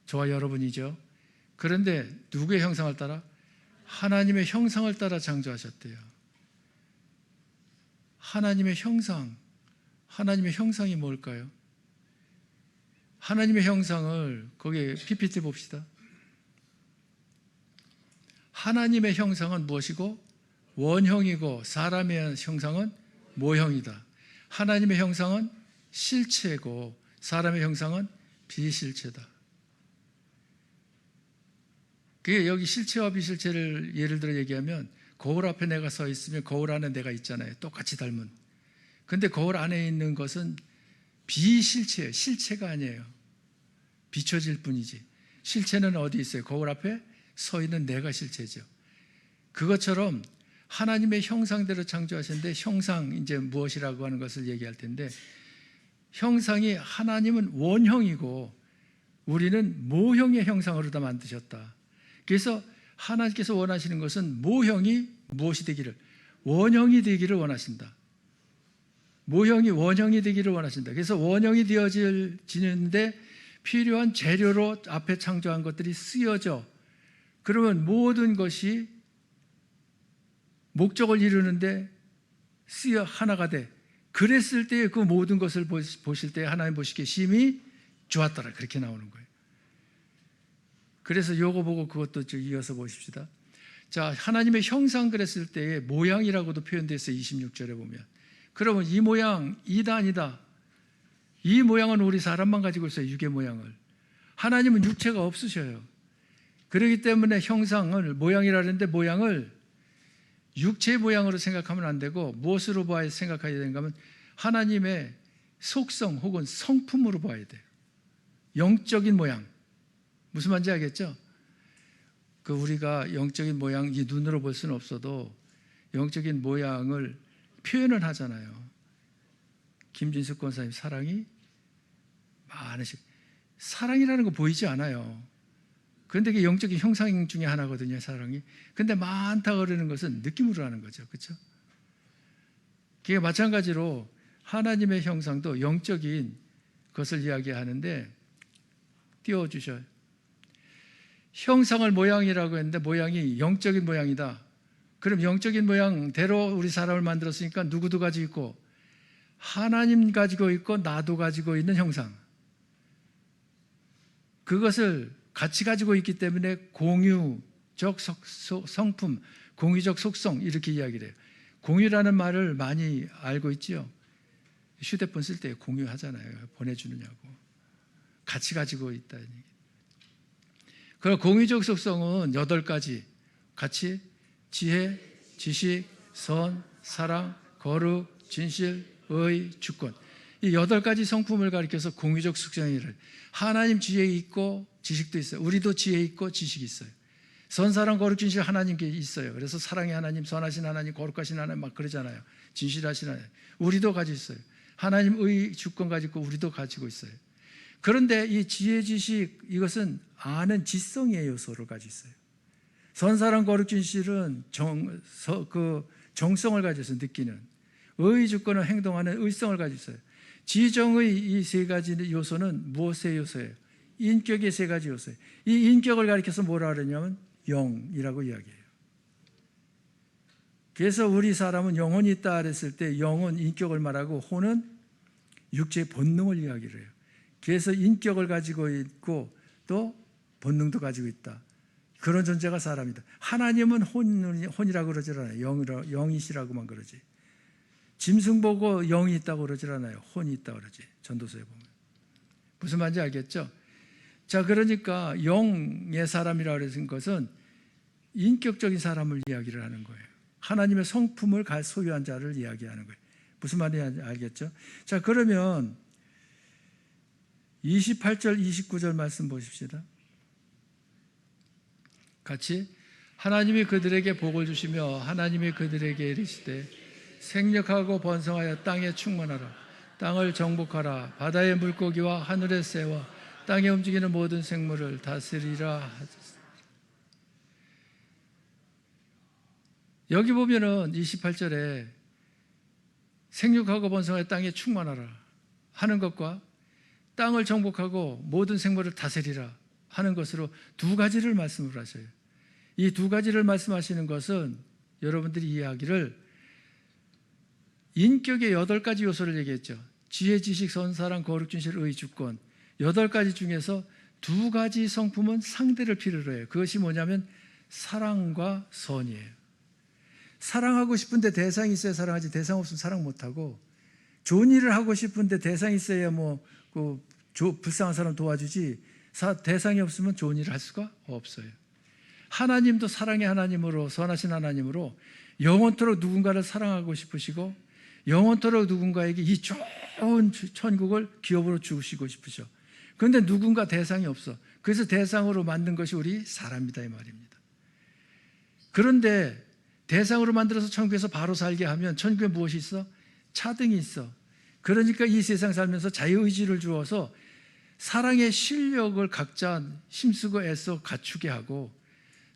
저와 여러분이죠. 그런데 누구의 형상을 따라? 하나님의 형상을 따라 창조하셨대요. 하나님의 형상. 하나님의 형상이 뭘까요? 하나님의 형상을 거기 PPT 봅시다. 하나님의 형상은 무엇이고? 원형이고, 사람의 형상은 모형이다. 하나님의 형상은 실체고, 사람의 형상은 비실체다. 그게 여기 실체와 비실체를 예를 들어 얘기하면, 거울 앞에 내가 서 있으면 거울 안에 내가 있잖아요. 똑같이 닮은. 근데 거울 안에 있는 것은 비실체예요. 실체가 아니에요. 비춰질 뿐이지. 실체는 어디 있어요? 거울 앞에 서 있는 내가 실체죠. 그것처럼 하나님의 형상대로 창조하셨는데, 형상 이제 무엇이라고 하는 것을 얘기할 텐데, 형상이 하나님은 원형이고 우리는 모형의 형상으로 다 만드셨다. 그래서 하나님께서 원하시는 것은 모형이 무엇이 되기를? 원형이 되기를 원하신다. 모형이 원형이 되기를 원하신다. 그래서 원형이 되어지는데 필요한 재료로 앞에 창조한 것들이 쓰여져. 그러면 모든 것이 목적을 이루는데 쓰여 하나가 돼. 그랬을 때 그 모든 것을 보실 때 하나님 보시기에 심히 좋았더라. 그렇게 나오는 거예요. 그래서 요거 보고 그것도 이어서 보십시다. 자, 하나님의 형상 그랬을 때의 모양이라고도 표현되어 있어요. 26절에 보면. 그러면 이 모양, 이다 아니다. 이 모양은 우리 사람만 가지고 있어요. 육의 모양을. 하나님은 육체가 없으셔요. 그렇기 때문에 형상을 모양이라 하는데, 모양을 육체의 모양으로 생각하면 안 되고 무엇으로 봐야 생각해야 되는가 하면 하나님의 속성 혹은 성품으로 봐야 돼요. 영적인 모양. 무슨 말인지 알겠죠? 그 우리가 영적인 모양, 이 눈으로 볼 수는 없어도 영적인 모양을 표현을 하잖아요. 김진숙 권사님 사랑이 많으시. 사랑이라는 거 보이지 않아요. 그런데 그게 영적인 형상 중에 하나거든요, 사랑이. 근데 많다 그러는 것은 느낌으로 하는 거죠. 그렇죠? 그게 마찬가지로 하나님의 형상도 영적인 것을 이야기하는데, 띄워주셔요. 형상을 모양이라고 했는데 모양이 영적인 모양이다. 그럼 영적인 모양대로 우리 사람을 만들었으니까 누구도 가지고 있고, 하나님 가지고 있고 나도 가지고 있는 형상, 그것을 같이 가지고 있기 때문에 공유적 성품, 공유적 속성, 이렇게 이야기를 해요. 공유라는 말을 많이 알고 있죠. 휴대폰 쓸 때 공유하잖아요. 보내주느냐고. 같이 가지고 있다는 얘기. 그럼 공유적 속성은 8가지. 같이 지혜, 지식, 선, 사랑, 거룩, 진실, 의, 주권. 이 8가지 성품을 가리켜서 공유적 속성이를. 하나님 지혜 있고 지식도 있어요. 우리도 지혜 있고 지식이 있어요. 선, 사랑, 거룩, 진실 하나님께 있어요. 그래서 사랑의 하나님, 선하신 하나님, 거룩하신 하나님 막 그러잖아요. 진실하신 하나님. 우리도 가지고 있어요. 하나님 의 주권 가지고 있고 우리도 가지고 있어요. 그런데 이 지혜, 지식, 이것은 아는 지성의 요소를 가지고 있어요. 선, 사랑, 거룩, 진실은 정성을 가지고 있어요. 느끼는. 의, 주권은 행동하는 의성을 가지고 있어요. 지정의 이 3가지 요소는 무엇의 요소예요? 인격의 3가지 요소예요. 이 인격을 가리켜서 뭐라 그러냐면 영이라고 이야기해요. 그래서 우리 사람은 영혼이 있다 그랬을 때 영은 인격을 말하고 혼은 육체의 본능을 이야기를 해요. 그래서 인격을 가지고 있고 또 본능도 가지고 있다. 그런 존재가 사람이다. 하나님은 혼이라고 그러지 않아요. 영이시라고만 그러지. 짐승 보고 영이 있다고 그러지 않아요. 혼이 있다고 그러지. 전도서에 보면. 무슨 말인지 알겠죠? 자, 그러니까 영의 사람이라고 그러는 것은 인격적인 사람을 이야기를 하는 거예요. 하나님의 성품을 소유한 자를 이야기하는 거예요. 무슨 말인지 알겠죠? 자, 그러면 28절, 29절 말씀 보십시다. 같이. 하나님이 그들에게 복을 주시며 하나님이 그들에게 이르시되 생력하고 번성하여 땅에 충만하라. 땅을 정복하라. 바다의 물고기와 하늘의 새와 땅에 움직이는 모든 생물을 다스리라. 여기 보면은 28절에 생육하고 번성하여 땅에 충만하라 하는 것과 땅을 정복하고 모든 생물을 다스리라 하는 것으로 두 가지를 말씀을 하셔요. 이 두 가지를 말씀하시는 것은 여러분들이 이해하기를 인격의 8가지 요소를 얘기했죠. 지혜, 지식, 선사랑, 거룩, 진실, 의, 주권. 8가지 중에서 두 가지 성품은 상대를 필요로 해요. 그것이 뭐냐면 사랑과 선이에요. 사랑하고 싶은데 대상이 있어야 사랑하지, 대상 없으면 사랑 못하고, 좋은 일을 하고 싶은데 대상이 있어야 불쌍한 사람 도와주지, 대상이 없으면 좋은 일을 할 수가 없어요. 하나님도 사랑의 하나님으로, 선하신 하나님으로 영원토록 누군가를 사랑하고 싶으시고 영원토록 누군가에게 이 좋은 천국을 기업으로 주시고 싶으셔. 그런데 누군가 대상이 없어. 그래서 대상으로 만든 것이 우리 사람이다 이 말입니다. 그런데 대상으로 만들어서 천국에서 바로 살게 하면 천국에 무엇이 있어? 차등이 있어. 그러니까 이 세상 살면서 자유의지를 주어서 사랑의 실력을 각자 힘쓰고 애써 갖추게 하고,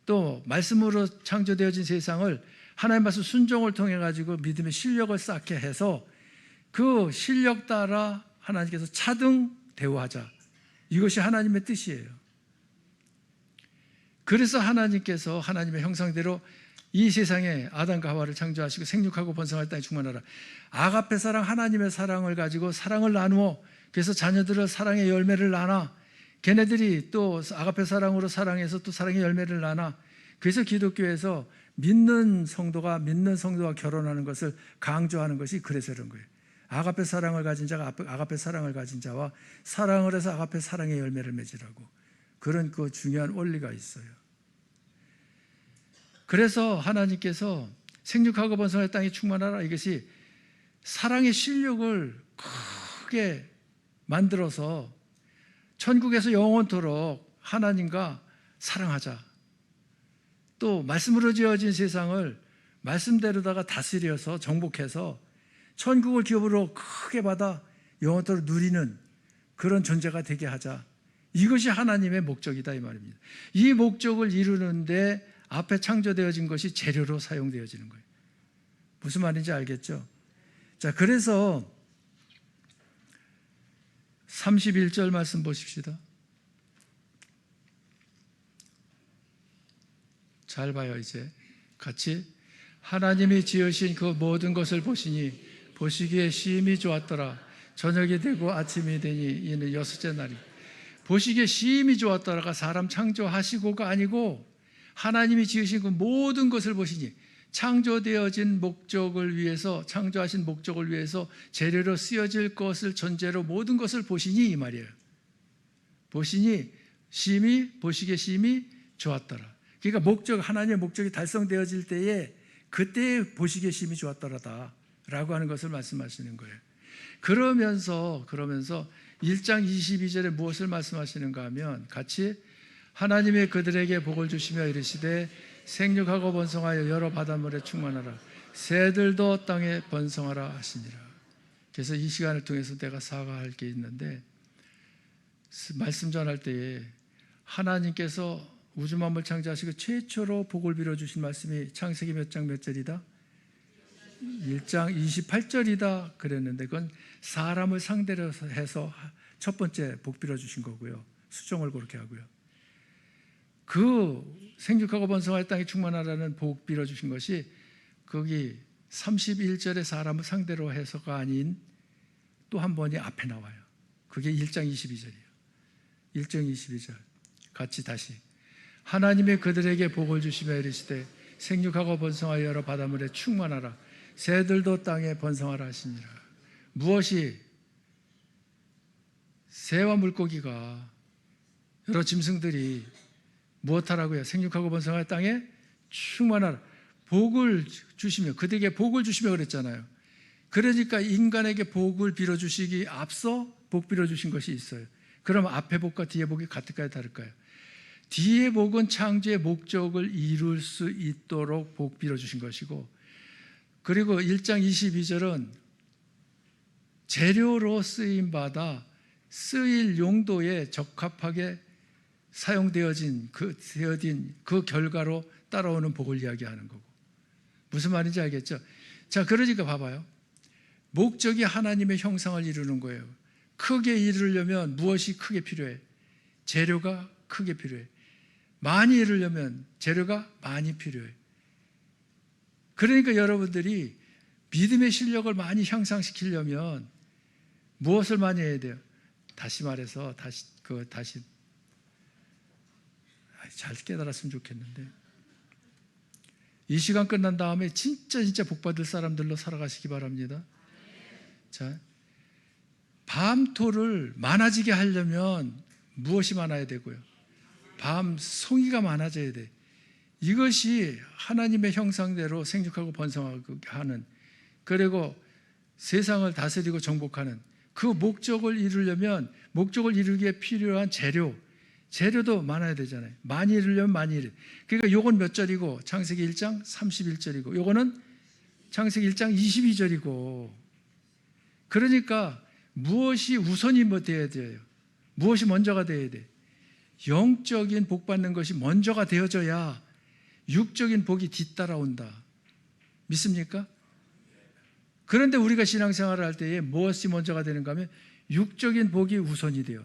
또 말씀으로 창조되어진 세상을 하나님 말씀 순종을 통해 가지고 믿음의 실력을 쌓게 해서 그 실력 따라 하나님께서 차등 대우하자. 이것이 하나님의 뜻이에요. 그래서 하나님께서 하나님의 형상대로 이 세상에 아담과 하와를 창조하시고 생육하고 번성할 땅에 충만하라. 아가페 사랑, 하나님의 사랑을 가지고 사랑을 나누어, 그래서 자녀들을 사랑의 열매를 나눠, 걔네들이 또 아가페 사랑으로 사랑해서 또 사랑의 열매를 나눠. 그래서 기독교에서 믿는 성도가 결혼하는 것을 강조하는 것이 그래서 그런 거예요. 아가페 사랑을 가진 자가 아가페 사랑을 가진 자와 사랑을 해서 아가페 사랑의 열매를 맺으라고. 그런 그 중요한 원리가 있어요. 그래서 하나님께서 생육하고 번성할 땅이 충만하라, 이것이 사랑의 실력을 크게 만들어서 천국에서 영원토록 하나님과 사랑하자. 또 말씀으로 지어진 세상을 말씀대로다가 다스려서 정복해서 천국을 기업으로 크게 받아 영원토록 누리는 그런 존재가 되게 하자. 이것이 하나님의 목적이다 이 말입니다. 이 목적을 이루는데 앞에 창조되어진 것이 재료로 사용되어지는 거예요. 무슨 말인지 알겠죠? 자, 그래서 31절 말씀 보십시다. 잘 봐요. 이제 같이. 하나님이 지으신 그 모든 것을 보시니 보시기에 심히 좋았더라. 저녁이 되고 아침이 되니 이는 6째 날이. 보시기에 심히 좋았더라가 사람 창조하시고가 아니고 하나님이 지으신 그 모든 것을 보시니, 창조되어진 목적을 위해서, 창조하신 목적을 위해서 재료로 쓰여질 것을 전제로 모든 것을 보시니 이 말이에요. 보시니 보시기에 심히 좋았더라. 그러니까 하나님의 목적이 달성되어질 때에 그때 보시기에 심히 좋았더라다 라고 하는 것을 말씀하시는 거예요. 그러면서 1장 22절에 무엇을 말씀하시는가 하면 같이, 하나님이 그들에게 복을 주시며 이르시되 생육하고 번성하여 여러 바닷물에 충만하라. 새들도 땅에 번성하라 하시니라. 그래서 이 시간을 통해서 내가 사과할 게 있는데, 말씀 전할 때에 하나님께서 우주 만물 창조하시고 최초로 복을 빌어주신 말씀이 창세기 몇 장 몇 절이다? 1장 28절이다 그랬는데, 그건 사람을 상대로 해서 첫 번째 복 빌어주신 거고요. 수종을 그렇게 하고요. 그 생육하고 번성할 땅이 충만하라는 복 빌어주신 것이 거기 31절의 사람을 상대로 해서가 아닌 또 한 번이 앞에 나와요. 그게 1장 22절이에요. 1장 22절 같이 다시. 하나님이 그들에게 복을 주시며 이르시되 생육하고 번성하여 여러 바닷물에 충만하라. 새들도 땅에 번성하라 하시니라. 무엇이? 새와 물고기가, 여러 짐승들이 무엇하라고요? 생육하고 번성하여 땅에 충만하라. 복을 주시며, 그들에게 복을 주시며 그랬잖아요. 그러니까 인간에게 복을 빌어주시기 앞서 복 빌어주신 것이 있어요. 그럼 앞에 복과 뒤에 복이 같을까요, 다를까요? 뒤에 복은 창조의 목적을 이룰 수 있도록 복 빌어주신 것이고, 그리고 1장 22절은 재료로 쓰임받아 쓰일 용도에 적합하게 사용되어진 그 결과로 따라오는 복을 이야기하는 거고. 무슨 말인지 알겠죠? 자, 그러니까 봐봐요. 목적이 하나님의 형상을 이루는 거예요. 크게 이루려면 무엇이 크게 필요해? 재료가 크게 필요해. 많이 이루려면 재료가 많이 필요해. 그러니까 여러분들이 믿음의 실력을 많이 향상시키려면 무엇을 많이 해야 돼요? 다시 말해서 잘 깨달았으면 좋겠는데, 이 시간 끝난 다음에 진짜 복받을 사람들로 살아가시기 바랍니다. 자, 밤토를 많아지게 하려면 무엇이 많아야 되고요? 밤송이가 많아져야 돼. 이것이 하나님의 형상대로 생육하고 번성하는, 그리고 세상을 다스리고 정복하는 그 목적을 이루려면, 목적을 이루기에 필요한 재료도 많아야 되잖아요. 많이 이루려면 많이 이루. 그러니까 요건 몇 절이고? 창세기 1장 31절이고, 요거는 창세기 1장 22절이고. 그러니까 무엇이 우선이 돼야 돼요? 무엇이 먼저가 돼야 돼? 영적인 복 받는 것이 먼저가 되어져야 육적인 복이 뒤따라온다. 믿습니까? 그런데 우리가 신앙생활을 할 때에 무엇이 먼저가 되는가 하면 육적인 복이 우선이 돼요.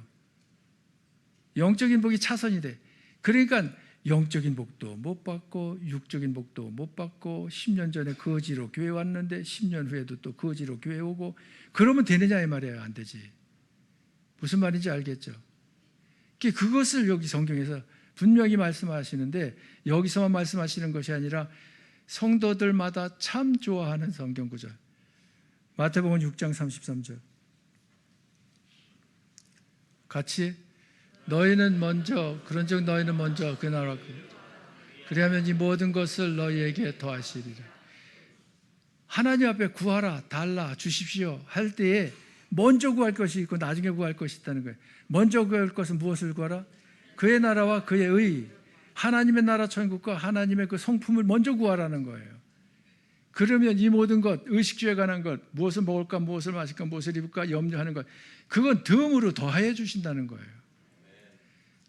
영적인 복이 차선이 돼. 그러니까 영적인 복도 못 받고 육적인 복도 못 받고, 10년 전에 거지로 교회 왔는데 10년 후에도 또 거지로 교회 오고, 그러면 되느냐 이 말이에요. 안 되지. 무슨 말인지 알겠죠? 그것을 여기 성경에서 분명히 말씀하시는데, 여기서만 말씀하시는 것이 아니라 성도들마다 참 좋아하는 성경 구절, 마태복음 6장 33절 같이, 너희는 먼저 그 나라 그리하면 이 모든 것을 너희에게 더하시리라. 하나님 앞에 구하라, 달라, 주십시오 할 때에 먼저 구할 것이 있고 나중에 구할 것이 있다는 거예요. 먼저 구할 것은 무엇을 구하라? 그의 나라와 그의 의, 하나님의 나라 천국과 하나님의 그 성품을 먼저 구하라는 거예요. 그러면 이 모든 것, 의식주에 관한 것, 무엇을 먹을까, 무엇을 마실까, 무엇을 입을까 염려하는 것, 그건 덤으로 더하여 주신다는 거예요.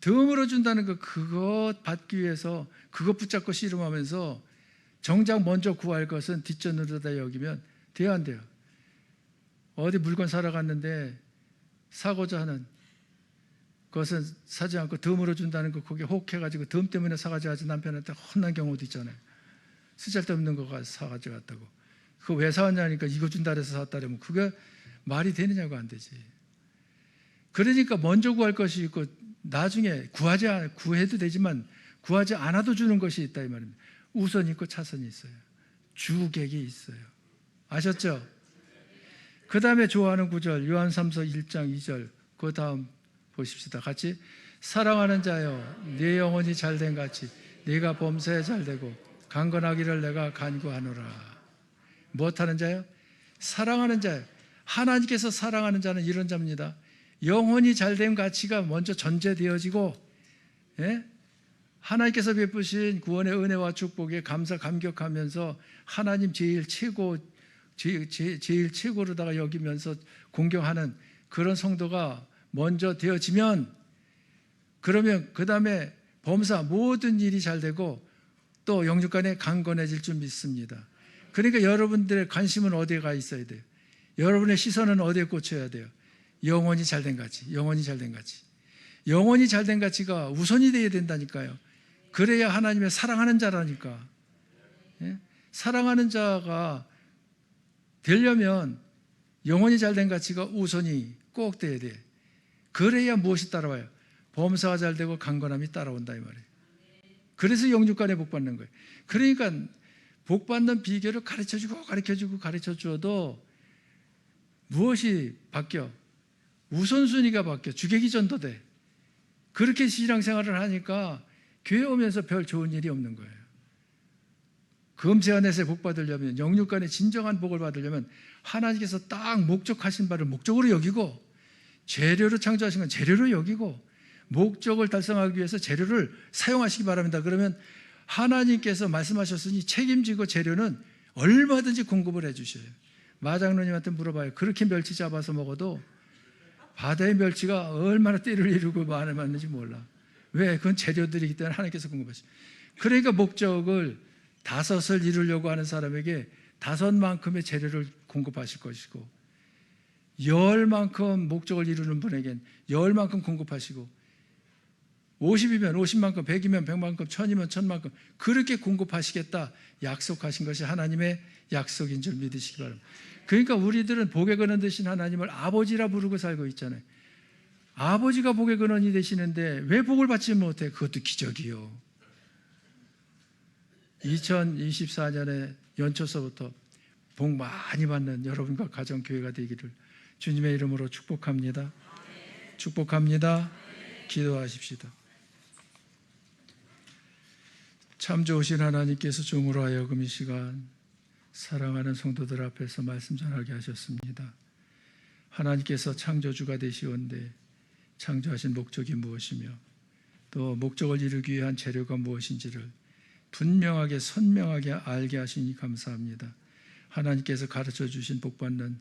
덤으로 준다는 것, 그것 받기 위해서 그것 붙잡고 씨름하면서 정작 먼저 구할 것은 뒷전으로다 여기면 돼야 안 돼요. 어디 물건 사러 갔는데 사고자 하는 그것은 사지 않고 덤으로 준다는 거, 거기에 혹해가지고 덤 때문에 사가지 않지 남편한테 혼난 경우도 있잖아요. 쓰잘데없는 거 사가지고 갔다고. 그거 왜 사왔냐니까 이거 준다 그래서 샀다 그러면 그게 말이 되느냐고. 안 되지. 그러니까 먼저 구할 것이 있고 나중에 구해도 되지만 구하지 않아도 주는 것이 있다 이 말입니다. 우선이 있고 차선이 있어요. 주객이 있어요. 아셨죠? 그 다음에 좋아하는 구절, 요한 3서 1장 2절, 그 다음 보십시다. 같이, 사랑하는 자여 네 영혼이 잘된 같이 네가 범사에 잘되고 강건하기를 내가 간구하노라. 무엇하는 자요? 사랑하는 자요. 하나님께서 사랑하는 자는 이런 자입니다. 영혼이 잘된 가치가 먼저 전제되어지고, 하나님께서 베푸신 구원의 은혜와 축복에 감격하면서 하나님 제일 최고로다가 여기면서 공경하는 그런 성도가 먼저 되어지면, 그러면 그 다음에 범사 모든 일이 잘 되고 또 영육간에 강건해질 줄 믿습니다. 그러니까 여러분들의 관심은 어디에 가 있어야 돼요? 여러분의 시선은 어디에 꽂혀야 돼요? 영혼이 잘된 가치, 영혼이 잘된 가치. 영혼이 잘된 가치가 우선이 되어야 된다니까요. 그래야 하나님의 사랑하는 자라니까. 사랑하는 자가 되려면 영혼이 잘된 가치가 우선이 꼭 돼야 돼. 그래야 무엇이 따라와요? 범사가 잘되고 강건함이 따라온다 이 말이에요. 그래서 영육간에 복 받는 거예요. 그러니까 복 받는 비결을 가르쳐 주어도 무엇이 바뀌어? 우선순위가 바뀌어. 주객이 전도돼. 그렇게 신앙생활을 하니까 교회 오면서 별 좋은 일이 없는 거예요. 금세 안에서 복 받으려면, 영육간에 진정한 복을 받으려면 하나님께서 딱 목적하신 바를 목적으로 여기고, 재료로 창조하신 건 재료로 여기고, 목적을 달성하기 위해서 재료를 사용하시기 바랍니다. 그러면 하나님께서 말씀하셨으니 책임지고 재료는 얼마든지 공급을 해주셔요. 마장로님한테 물어봐요. 그렇게 멸치 잡아서 먹어도 바다의 멸치가 얼마나 띠를 이루고 많이 맞는지 몰라. 왜? 그건 재료들이기 때문에 하나님께서 공급하시죠. 그러니까 목적을 5을 이루려고 하는 사람에게 5만큼의 재료를 공급하실 것이고, 10만큼 목적을 이루는 분에겐 10만큼 공급하시고, 50이면 50만큼, 100이면 100만큼, 1000이면 1000만큼 그렇게 공급하시겠다 약속하신 것이 하나님의 약속인 줄 믿으시기 바랍니다. 그러니까 우리들은 복의 근원 되신 하나님을 아버지라 부르고 살고 있잖아요. 아버지가 복의 근원이 되시는데 왜 복을 받지 못해? 그것도 기적이요. 2024년에 연초서부터 복 많이 받는 여러분과 가정교회가 되기를 주님의 이름으로 축복합니다. 축복합니다. 기도하십시다. 참 좋으신 하나님께서 종으로 하여금 이 시간 사랑하는 성도들 앞에서 말씀 전하게 하셨습니다. 하나님께서 창조주가 되시온데 창조하신 목적이 무엇이며 또 목적을 이루기 위한 재료가 무엇인지를 분명하게 선명하게 알게 하시니 감사합니다. 하나님께서 가르쳐 주신 복받는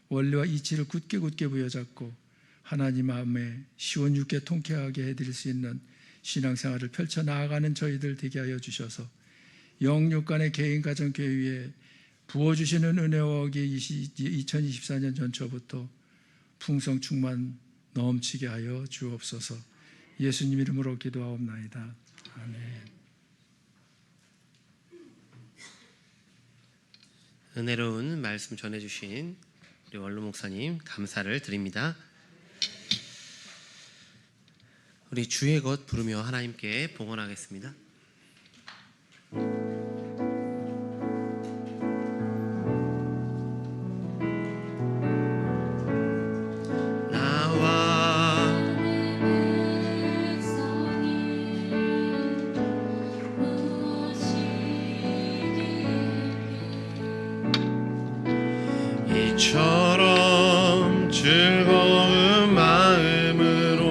원리와 이치를 굳게 부여잡고 하나님 마음에 시원육게 통쾌하게 해드릴 수 있는 신앙생활을 펼쳐나가는 저희들 되게 하여 주셔서 영육간의 개인 가정 교회 위에 부어주시는 은혜와 복이 2024년 전초부터 풍성 충만 넘치게 하여 주옵소서. 예수님 이름으로 기도하옵나이다. 아멘. 은혜로운 말씀 전해주신 우리 원로 목사님 감사를 드립니다. 우리 주의 것 부르며 하나님께 봉헌하겠습니다. 이처럼 즐거운 마음으로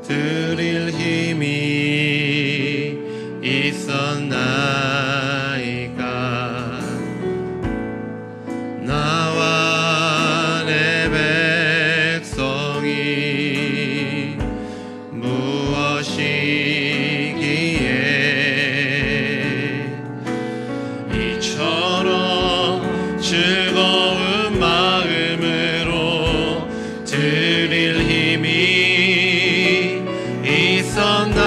드릴 힘이 있었나이까. 나와 내 백성이 무엇이기에 이처럼 즐거운 마음으로 드릴 힘이 있었나이까.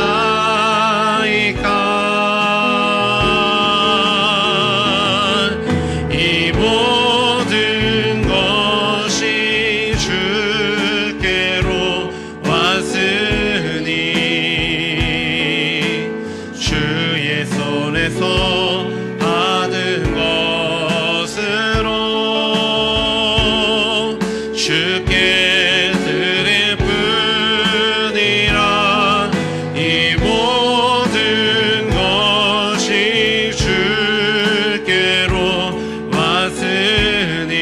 이 모든 것이 주께로 왔으니 주의 손에서 받은 것으로 주께 드릴 뿐이라. 이 모든 것이 주께로 왔으니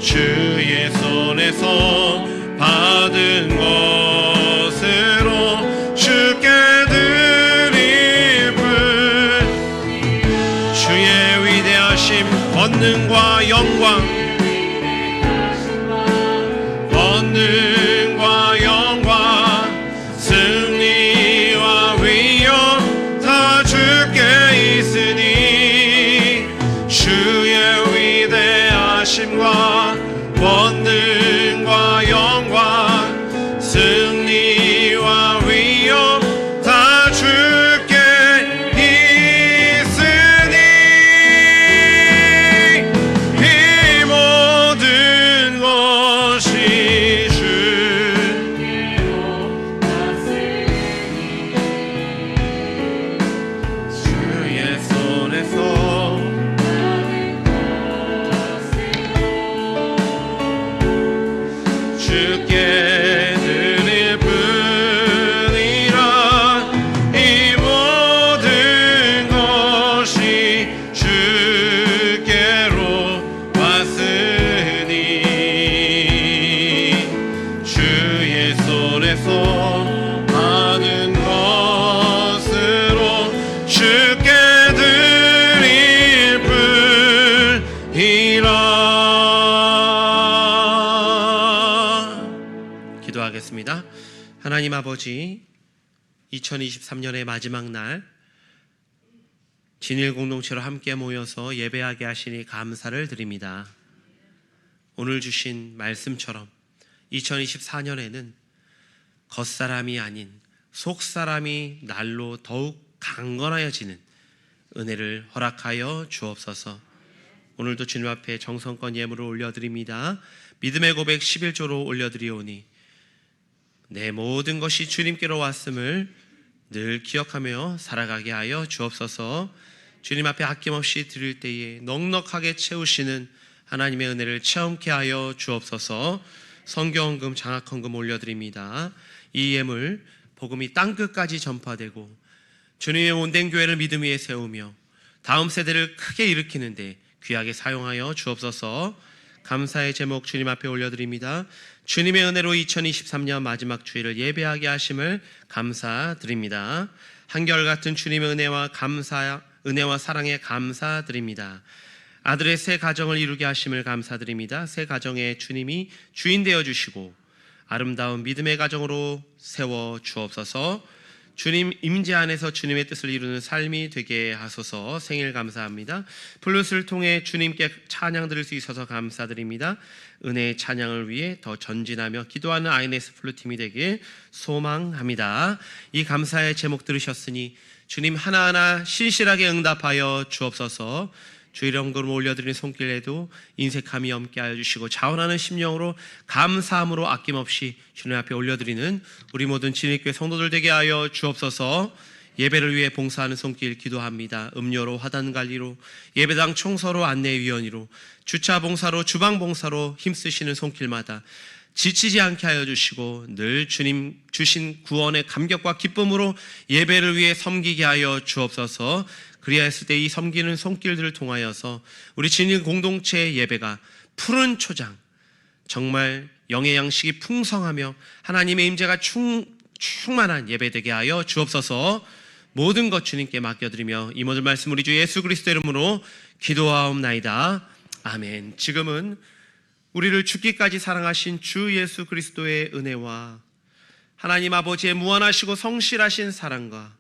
주의 손에서 받은 것으로 주께 드릴 뿐. 주의 위대하심 권능과 영광, 권능과 영광, 승리와 위엄 다 주께 있으니 주의 위대하심과 권능과 영광, 승리와 위엄 다 주께 있으니 이 모든 것이 주께로 왔으니 하나님 아버지, 2023년의 마지막 날 진일 공동체로 함께 모여서 예배하게 하시니 감사를 드립니다. 오늘 주신 말씀처럼 2024년에는 겉사람이 아닌 속사람이 날로 더욱 강건하여지는 은혜를 허락하여 주옵소서. 오늘도 주님 앞에 정성껏 예물을 올려드립니다. 믿음의 고백 11조로 올려드리오니 내 모든 것이 주님께로 왔음을 늘 기억하며 살아가게 하여 주옵소서. 주님 앞에 아낌없이 드릴 때에 넉넉하게 채우시는 하나님의 은혜를 체험케 하여 주옵소서. 성경헌금, 장학헌금 올려드립니다. 이 예물 복음이 땅끝까지 전파되고 주님의 온된 교회를 믿음 위에 세우며 다음 세대를 크게 일으키는데 귀하게 사용하여 주옵소서. 감사의 제목 주님 앞에 올려드립니다. 주님의 은혜로 2023년 마지막 주일을 예배하게 하심을 감사드립니다. 한결같은 주님의 은혜와 사랑에 감사드립니다. 아들의 새 가정을 이루게 하심을 감사드립니다. 새 가정에 주님이 주인 되어 주시고 아름다운 믿음의 가정으로 세워 주옵소서. 주님 임재 안에서 주님의 뜻을 이루는 삶이 되게 하소서. 생일 감사합니다. 플룻을 통해 주님께 찬양 드릴 수 있어서 감사드립니다. 은혜의 찬양을 위해 더 전진하며 기도하는 INS 플룻팀이 되길 소망합니다. 이 감사의 제목 들으셨으니 주님 하나하나 신실하게 응답하여 주옵소서. 주일헌금을 올려드리는 손길에도 인색함이 없게 하여 주시고 자원하는 심령으로 감사함으로 아낌없이 주님 앞에 올려드리는 우리 모든 진일교회 성도들 되게 하여 주옵소서. 예배를 위해 봉사하는 손길 기도합니다. 음료로, 화단관리로, 예배당 청소로, 안내위원으로, 주차 봉사로, 주방 봉사로 힘쓰시는 손길마다 지치지 않게 하여 주시고 늘 주님 주신 구원의 감격과 기쁨으로 예배를 위해 섬기게 하여 주옵소서. 그리하였을 때 이 섬기는 손길들을 통하여서 우리 진일 공동체의 예배가 푸른 초장, 정말 영의 양식이 풍성하며 하나님의 임재가 충만한 예배 되게 하여 주옵소서. 모든 것 주님께 맡겨드리며 이 모든 말씀 우리 주 예수 그리스도 이름으로 기도하옵나이다. 아멘. 지금은 우리를 죽기까지 사랑하신 주 예수 그리스도의 은혜와 하나님 아버지의 무한하시고 성실하신 사랑과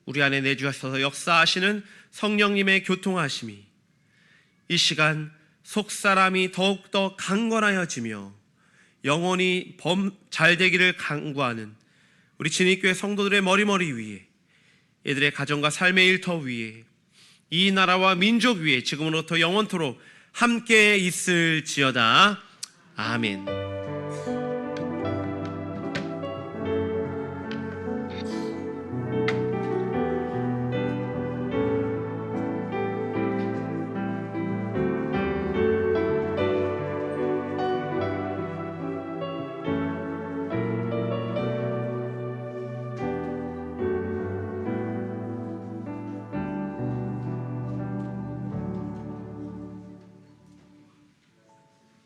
우리 안에 내주셔서 역사하시는 성령님의 교통하심이 이 시간 속사람이 더욱더 강건하여지며 영원히 잘되기를 간구하는 우리 진익교회 성도들의 머리머리 위에, 이들의 가정과 삶의 일터 위에, 이 나라와 민족 위에 지금으로부터 영원토록 함께 있을지어다. 아멘.